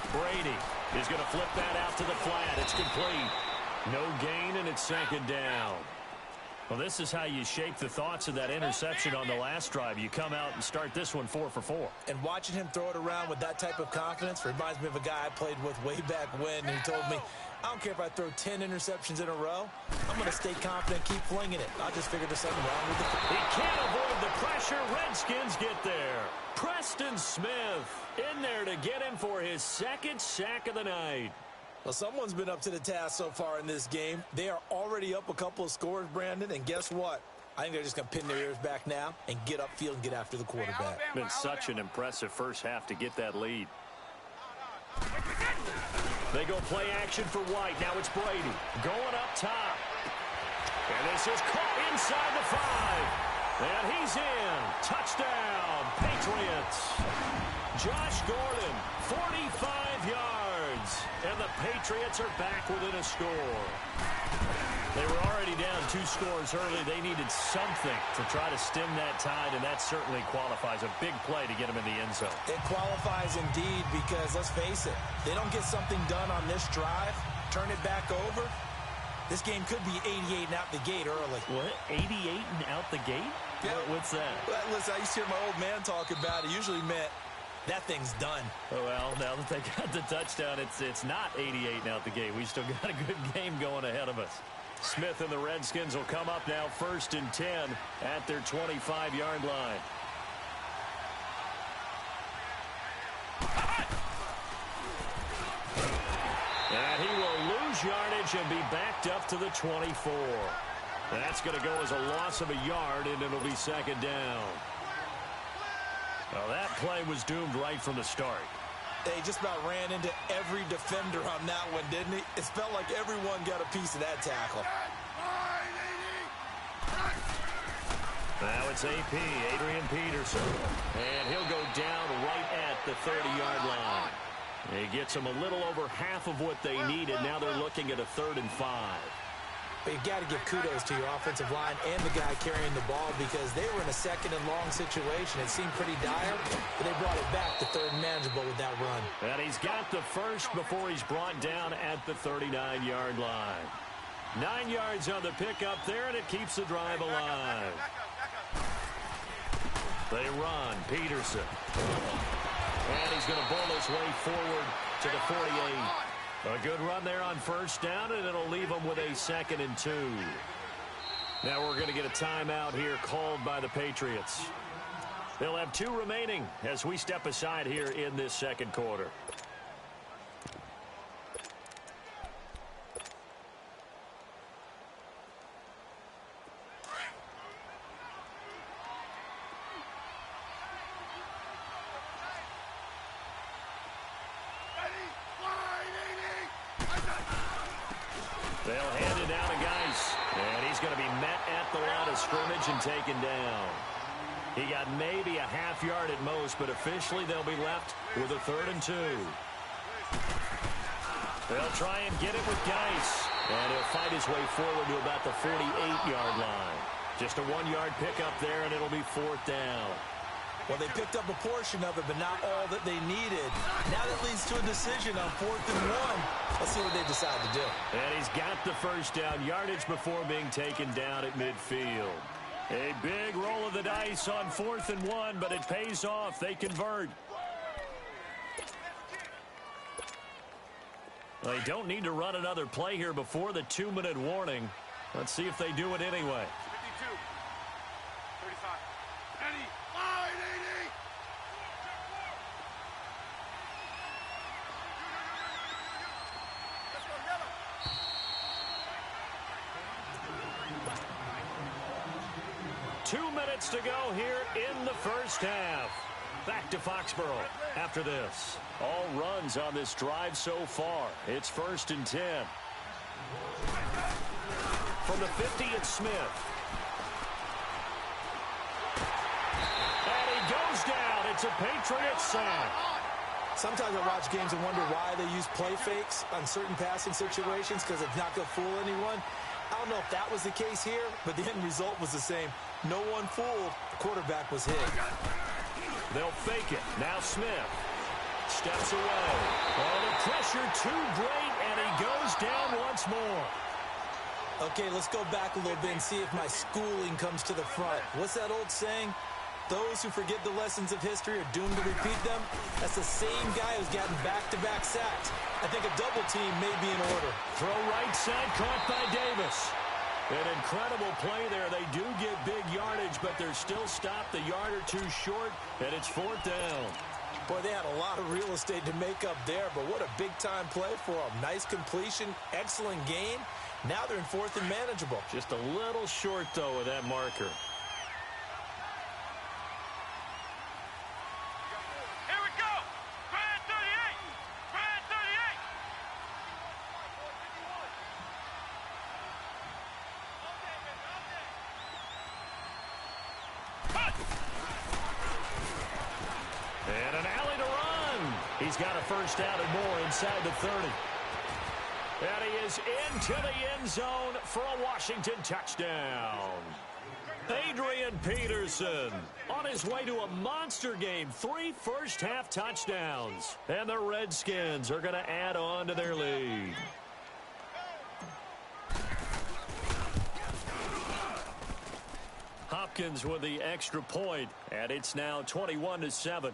Brady is going to flip that out to the flat. It's complete. No gain, and it's 2nd down. Well, this is how you shape the thoughts of that interception on the last drive. You come out and start this one 4 for 4. And watching him throw it around with that type of confidence reminds me of a guy I played with way back when who told me, I don't care if I throw 10 interceptions in a row. I'm going to stay confident, keep flinging it. I just figured there's something wrong with the... He can't avoid the pressure. Redskins get there. Preston Smith in there to get him for his 2nd sack of the night. Well, someone's been up to the task so far in this game. They are already up a couple of scores, Brandon, and guess what? I think they're just going to pin their ears back now and get upfield and get after the quarterback. Been such an impressive first half to get that lead. They go play action for White. Now it's Brady going up top. And this is caught inside the 5. And he's in. Touchdown, Patriots. Josh Gordon, 45 yards. And the Patriots are back within a score. They were already down 2 scores early. They needed something to try to stem that tide, and that certainly qualifies. A big play to get them in the end zone. It qualifies indeed because, let's face it, they don't get something done on this drive, turn it back over, this game could be 88 and out the gate early. What? 88 and out the gate? Yeah. What's that? Well, listen, I used to hear my old man talk about it. Usually meant that thing's done. Oh, well, now that they got the touchdown, it's not 88 and out the gate. We still got a good game going ahead of us. Smith and the Redskins will come up now 1st and 10 at their 25-yard line. And he will lose yardage and be backed up to the 24. That's going to go as a loss of a yard, and it'll be 2nd down. Well, that play was doomed right from the start. They just about ran into every defender on that one, didn't he? It felt like everyone got a piece of that tackle. Now it's AP, Adrian Peterson. And he'll go down right at the 30-yard line. He gets them a little over half of what they needed. Now they're looking at a 3rd and 5. But you've got to give kudos to your offensive line and the guy carrying the ball because they were in a 2nd and long situation. It seemed pretty dire, but they brought it back to 3rd and manageable with that run. And he's got the first before he's brought down at the 39-yard line. 9 yards on the pickup there, and it keeps the drive alive. They run. Peterson. And he's going to bowl his way forward to the 48. A good run there on 1st down, and it'll leave them with a 2nd and 2. Now we're going to get a timeout here called by the Patriots. They'll have 2 remaining as we step aside here in this 2nd quarter. They'll hand it down to Geis, and he's going to be met at the line of scrimmage and taken down. He got maybe a half yard at most, but officially they'll be left with a 3rd and 2. They'll try and get it with Geis, and he'll fight his way forward to about the 48-yard line. Just a 1-yard pickup there, and it'll be 4th down. Well, they picked up a portion of it, but not all that they needed. Now that leads to a decision on 4th and 1. Let's see what they decide to do. And he's got the 1st down yardage before being taken down at midfield. A big roll of the dice on 4th and 1, but it pays off. They convert. They don't need to run another play here before the 2-minute warning. Let's see if they do it anyway. 52, 35, 80, 80. Let's go, yellow. Two minutes to go here in the 1st half. Back to Foxborough after this. All runs on this drive so far. It's 1st and 10. From the 50, it's Smith. And he goes down. It's a Patriots sack. Sometimes I watch games and wonder why they use play fakes on certain passing situations because it's not going to fool anyone. I don't know if that was the case here, but the end result was the same. No one fooled. The quarterback was hit. They'll fake it. Now Smith steps away. Oh, the pressure too great, and he goes down once more. Okay, let's go back a little bit and see if my schooling comes to the front. What's that old saying? Those who forget the lessons of history are doomed to repeat them. That's the same guy who's gotten back-to-back sacks. I think a double team may be in order. Throw right side, caught by Davis. An incredible play there. They do get big yardage, but they're still stopped a yard or two short, and it's 4th down. Boy, they had a lot of real estate to make up there, but what a big-time play for them. Nice completion, excellent game. Now they're in 4th and manageable. Just a little short, though, of that marker. Here we go. Grand 38. Grand 38. And an alley to run. He's got a 1st down and more inside the 30. And he is into the end zone for a Washington touchdown. Adrian Peterson on his way to a monster game. 3 first-half touchdowns. And the Redskins are going to add on to their lead. Hopkins with the extra point, and it's now 21-7.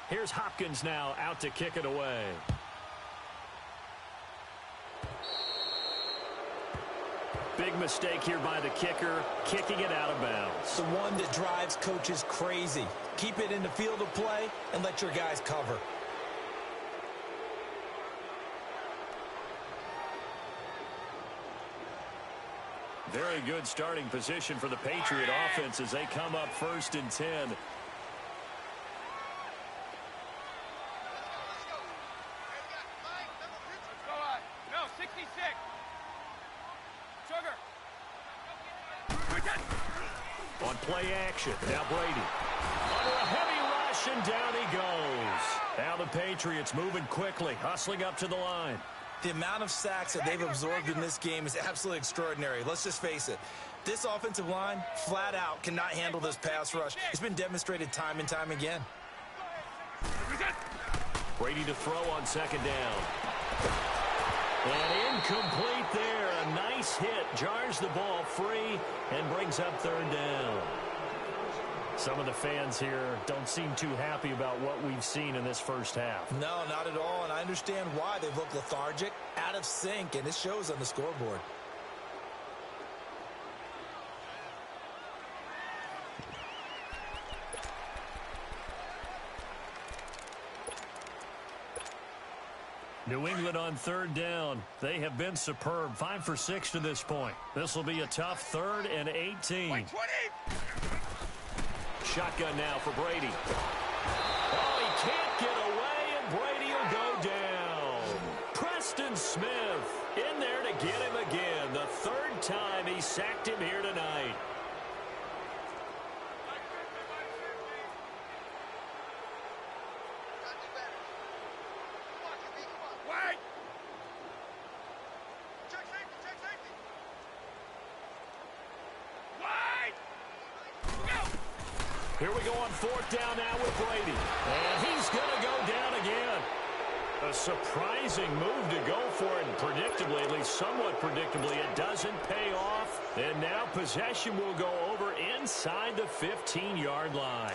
Here's Hopkins now out to kick it away. Big mistake here by the kicker, kicking it out of bounds. The one that drives coaches crazy. Keep it in the field of play and let your guys cover. Very good starting position for the Patriot offense as they come up 1st and 10. No, 66. Sugar. On play action, now Brady. Under a heavy rush, and down he goes. Now the Patriots moving quickly, hustling up to the line. The amount of sacks that they've absorbed in this game is absolutely extraordinary. Let's just face it. This offensive line, flat out, cannot handle this pass rush. It's been demonstrated time and time again. Brady to throw on 2nd down. And incomplete there. A nice hit. Jars the ball free and brings up 3rd down. Some of the fans here don't seem too happy about what we've seen in this first half. No, not at all, and I understand why. They've looked lethargic, out of sync, and it shows on the scoreboard. New England on 3rd down. They have been superb. 5 for 6 to this point. This will be a tough 3rd and 18. Shotgun now for Brady. Oh, he can't get away, and Brady will go down. Preston Smith in there to get him again. The 3rd time he sacked him here tonight. Here we go on 4th down now with Brady. And he's going to go down again. A surprising move to go for it, and predictably, at least somewhat predictably, it doesn't pay off. And now possession will go over inside the 15-yard line.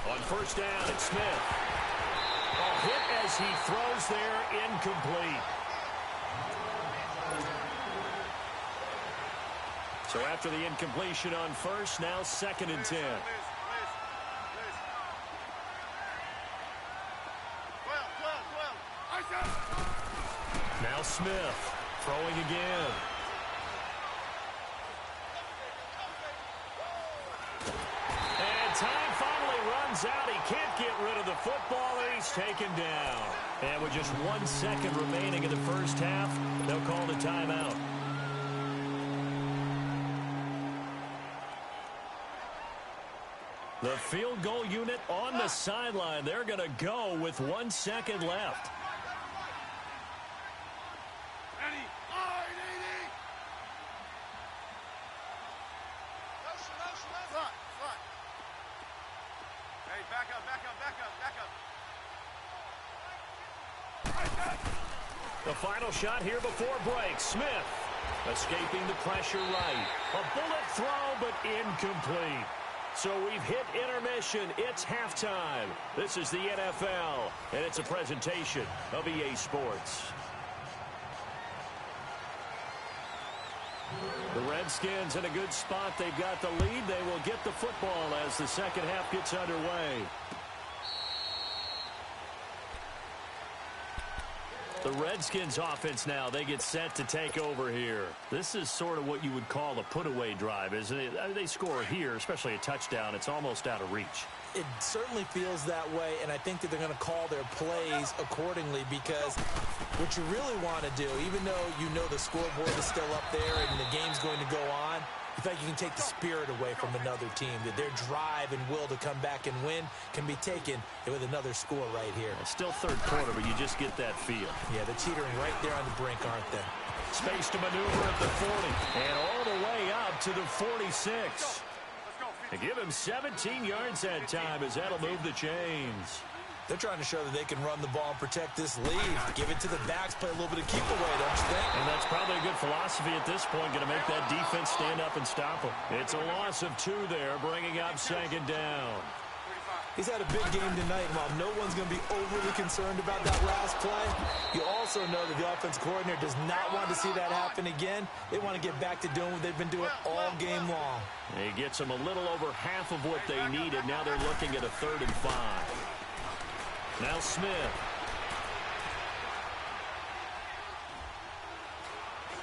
On 1st down, it's Smith. Hit as he throws there, incomplete. So after the incompletion on 1st, now 2nd and 10. Now Smith throwing again. And time finally runs out. He can't get rid of the football, and he's taken down. And with just 1 second remaining in the first half, they'll call the timeout. The field goal unit on the sideline. They're going to go with 1 second left. The final shot here before break. Smith escaping the pressure right. A bullet throw, but incomplete. So we've hit intermission. It's halftime. This is the NFL, and it's a presentation of EA Sports. The Redskins in a good spot. They've got the lead. They will get the football as the second half gets underway. The Redskins offense now, they get set to take over here. This is sort of what you would call a put-away drive, isn't it? I mean, they score here, especially a touchdown. It's almost out of reach. It certainly feels that way, and I think that they're going to call their plays accordingly, because what you really want to do, even though you know the scoreboard is still up there and the game's going to go on, you think you can take the spirit away from another team, that their drive and will to come back and win can be taken with another score right here. It's still third quarter, but you just get that feel. Yeah, they're teetering right there on the brink, aren't they? Space to maneuver at the 40, and all the way up to the 46. They give him 17 yards that time as that'll move the chains. They're trying to show that they can run the ball and protect this lead. Give it to the backs, play a little bit of keep away, don't you think? And that's probably a good philosophy at this point, going to make that defense stand up and stop them. It's a loss of 2 there, bringing up second down. He's had a big game tonight, and while no one's going to be overly concerned about that last play, you also know that the offense coordinator does not want to see that happen again. They want to get back to doing what they've been doing all game long. He gets them a little over half of what they needed. Now they're looking at a 3rd and 5. Now Smith.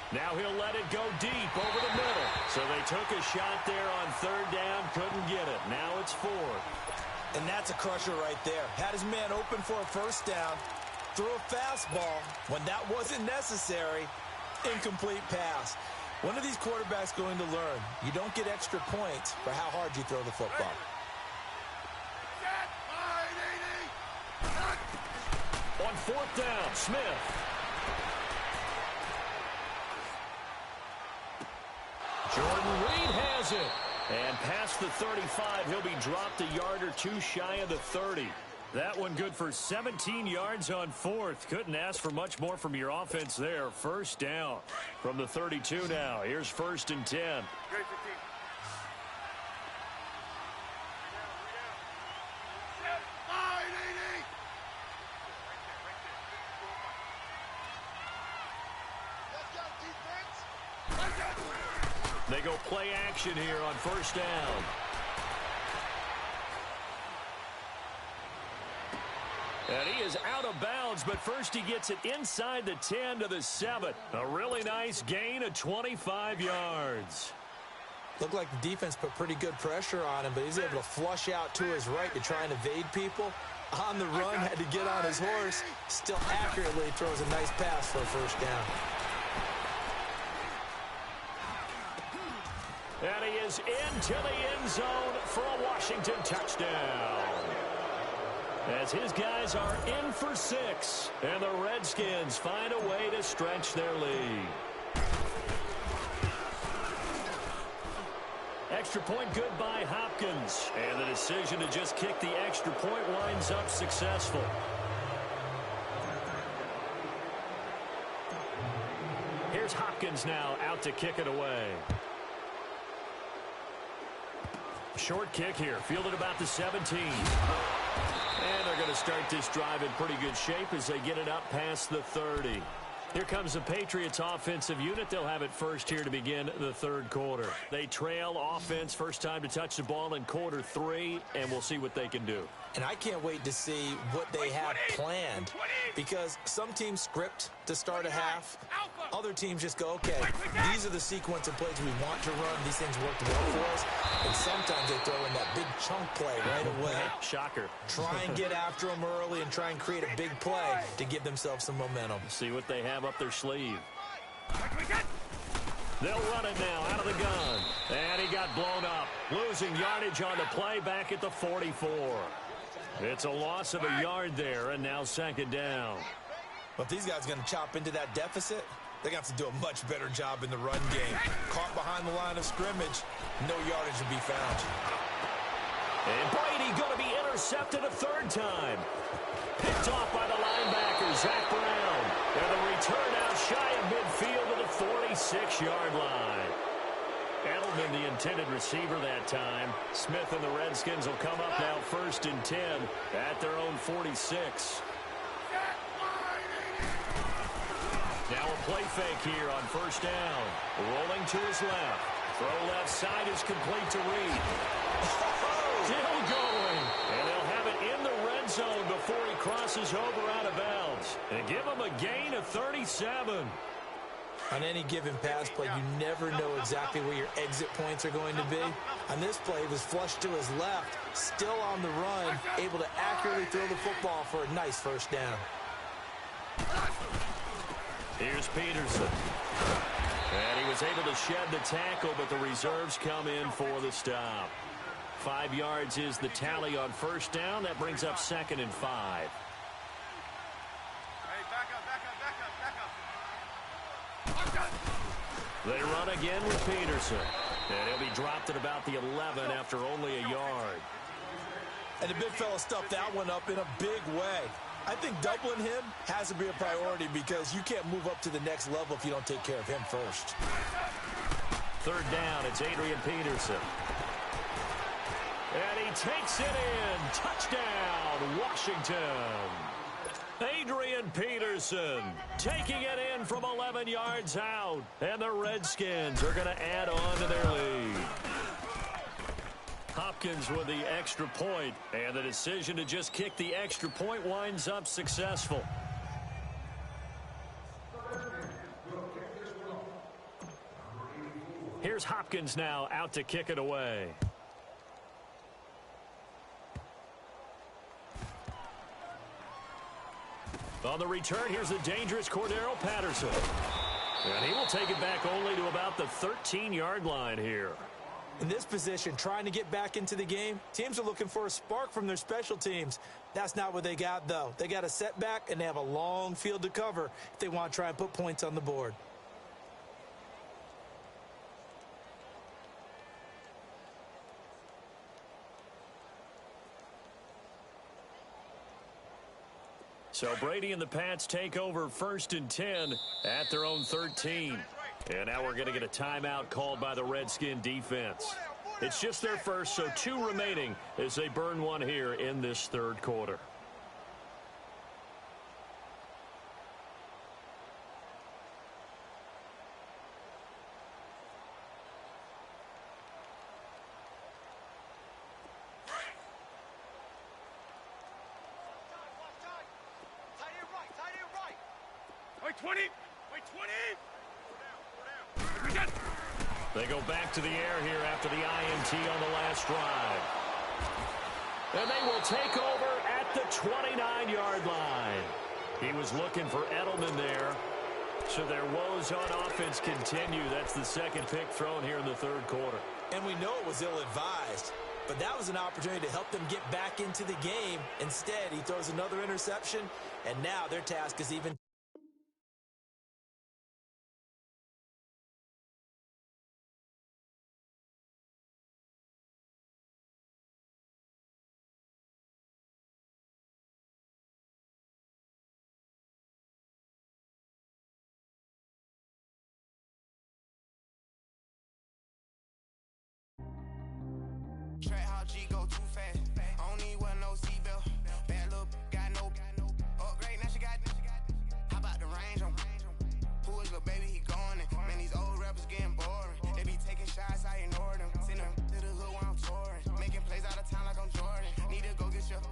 Now he'll let it go deep over the middle. So they took a shot there on 3rd down, couldn't get it. Now it's 4th. And that's a crusher right there. Had his man open for a 1st down, threw a fastball. When that wasn't necessary, incomplete pass. One of these quarterbacks going to learn, you don't get extra points for how hard you throw the football. On 4th down, Smith. Jordan Reed has it. And past the 35, he'll be dropped a yard or 2 shy of the 30. That one good for 17 yards on 4th. Couldn't ask for much more from your offense there. 1st down from the 32 now. Here's 1st and 10. They go play action here on 1st down. And he is out of bounds, but first he gets it inside the 10 to the 7. A really nice gain of 25 yards. Looked like the defense put pretty good pressure on him, but he's able to flush out to his right to try and evade people. On the run, had to get on his horse. Still accurately throws a nice pass for a 1st down. And he is into the end zone for a Washington touchdown. As his guys are in for 6, and the Redskins find a way to stretch their lead. Extra point good by Hopkins. And the decision to just kick the extra point winds up successful. Here's Hopkins now out to kick it away. Short kick here, fielded about the 17. And they're going to start this drive in pretty good shape as they get it up past the 30. Here comes the Patriots offensive unit. They'll have it first here to begin the 3rd quarter. They trail offense, first time to touch the ball in quarter 3, and we'll see what they can do. And I can't wait to see what they have planned, because some teams script to start a half. Other teams just go, okay, these are the sequence of plays we want to run. These things worked well for us. And sometimes they throw in that big chunk play right away. Shocker. Try and get after them early and try and create a big play to give themselves some momentum. See what they have up their sleeve. They'll run it now out of the gun. And he got blown up. Losing yardage on the play back at the 44. It's a loss of a yard there, and now 2nd down. But if these guys are going to chop into that deficit, they're going to have to do a much better job in the run game. Caught behind the line of scrimmage, no yardage to be found. And Brady going to be intercepted a 3rd time. Picked off by the linebacker, Zach Brown. And the return out shy of midfield to the 46-yard line. Edelman, the intended receiver that time. Smith and the Redskins will come up now 1st and 10 at their own 46. Now a play fake here on 1st down. Rolling to his left. Throw left side is complete to Reed. Still going. And they'll have it in the red zone before he crosses over out of bounds. And give him a gain of 37. On any given pass play, you never know exactly where your exit points are going to be. On this play, he was flushed to his left, still on the run, able to accurately throw the football for a nice 1st down. Here's Peterson. And he was able to shed the tackle, but the reserves come in for the stop. 5 yards is the tally on 1st down. That brings up 2nd and 5. They run again with Peterson. And he'll be dropped at about the 11 after only a yard. And the big fella stuffed that one up in a big way. I think doubling him has to be a priority because you can't move up to the next level if you don't take care of him first. 3rd down, it's Adrian Peterson. And he takes it in. Touchdown, Washington. Adrian Peterson taking it in from 11 yards out. And the Redskins are going to add on to their lead. Hopkins with the extra point, and the decision to just kick the extra point winds up successful. Here's Hopkins now out to kick it away. On the return, here's the dangerous Cordero Patterson. And he will take it back only to about the 13-yard line here. In this position, trying to get back into the game, teams are looking for a spark from their special teams. That's not what they got, though. They got a setback, and they have a long field to cover if they want to try and put points on the board. So Brady and the Pats take over 1st and 10 at their own 13. And now we're going to get a timeout called by the Redskin defense. It's just their first, so 2 remaining as they burn one here in this 3rd quarter. They go back to the air here after the INT on the last drive. And they will take over at the 29-yard line. He was looking for Edelman there. So their woes on offense continue. That's the 2nd pick thrown here in the 3rd quarter. And we know it was ill-advised, but that was an opportunity to help them get back into the game. Instead, he throws another interception, and now their task is even. Track how G go too fast. I don't need wear no seatbelt. Bad look, got no upgrade. Now she got. How about the range on? Who is the baby? He going in. Man, these old rappers getting boring. They be taking shots, I ignore them. Send them to the hood while I'm touring. Making plays out of town like I'm Jordan. Need to go get your.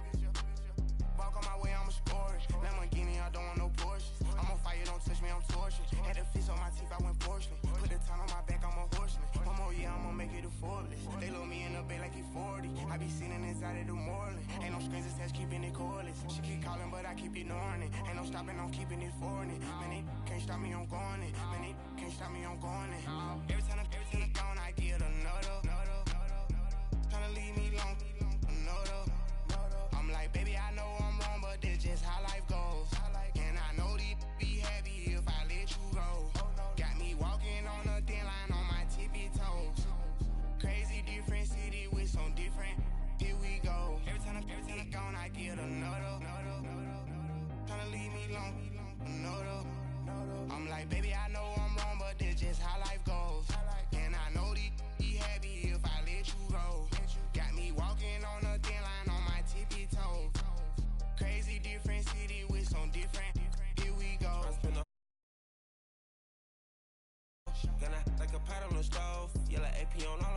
Walk on my way, I'ma score it. Lamborghini, I don't want no Porsches. I'm on fire, don't touch me, I'm tortured. Had the fish on my teeth, I went porcelain. Put the town on my back, I'm a horseman. One more year, I'ma make it a Forbes. They load me in the bay like he 40. I be sitting inside of the Moreland. Ain't no screens attached, keeping it cordless. She keep calling, but I keep ignoring it. Ain't no stopping, I'm keeping it foreign. Man, they can't stop me, I'm going it. Man, they can't stop me, I'm going it. Every time he gone, I get another. Tryna leave me long, another. I'm like, baby, I know I'm wrong, but this just how life goes. And I know these be happy if I let you go. Got me walking on a thin line on my tippy toes. Crazy different city with some different. Here we go. Every time he gone, I get another. Tryna leave me long, another. I'm like, baby, I know I'm wrong, but this just how life goes. And I know these be happy if I let you go. Got me walking on a thin line on my tippy toes. Crazy different city with some different. Here we go. Gonna like a pot on the stove. Yellow AP on all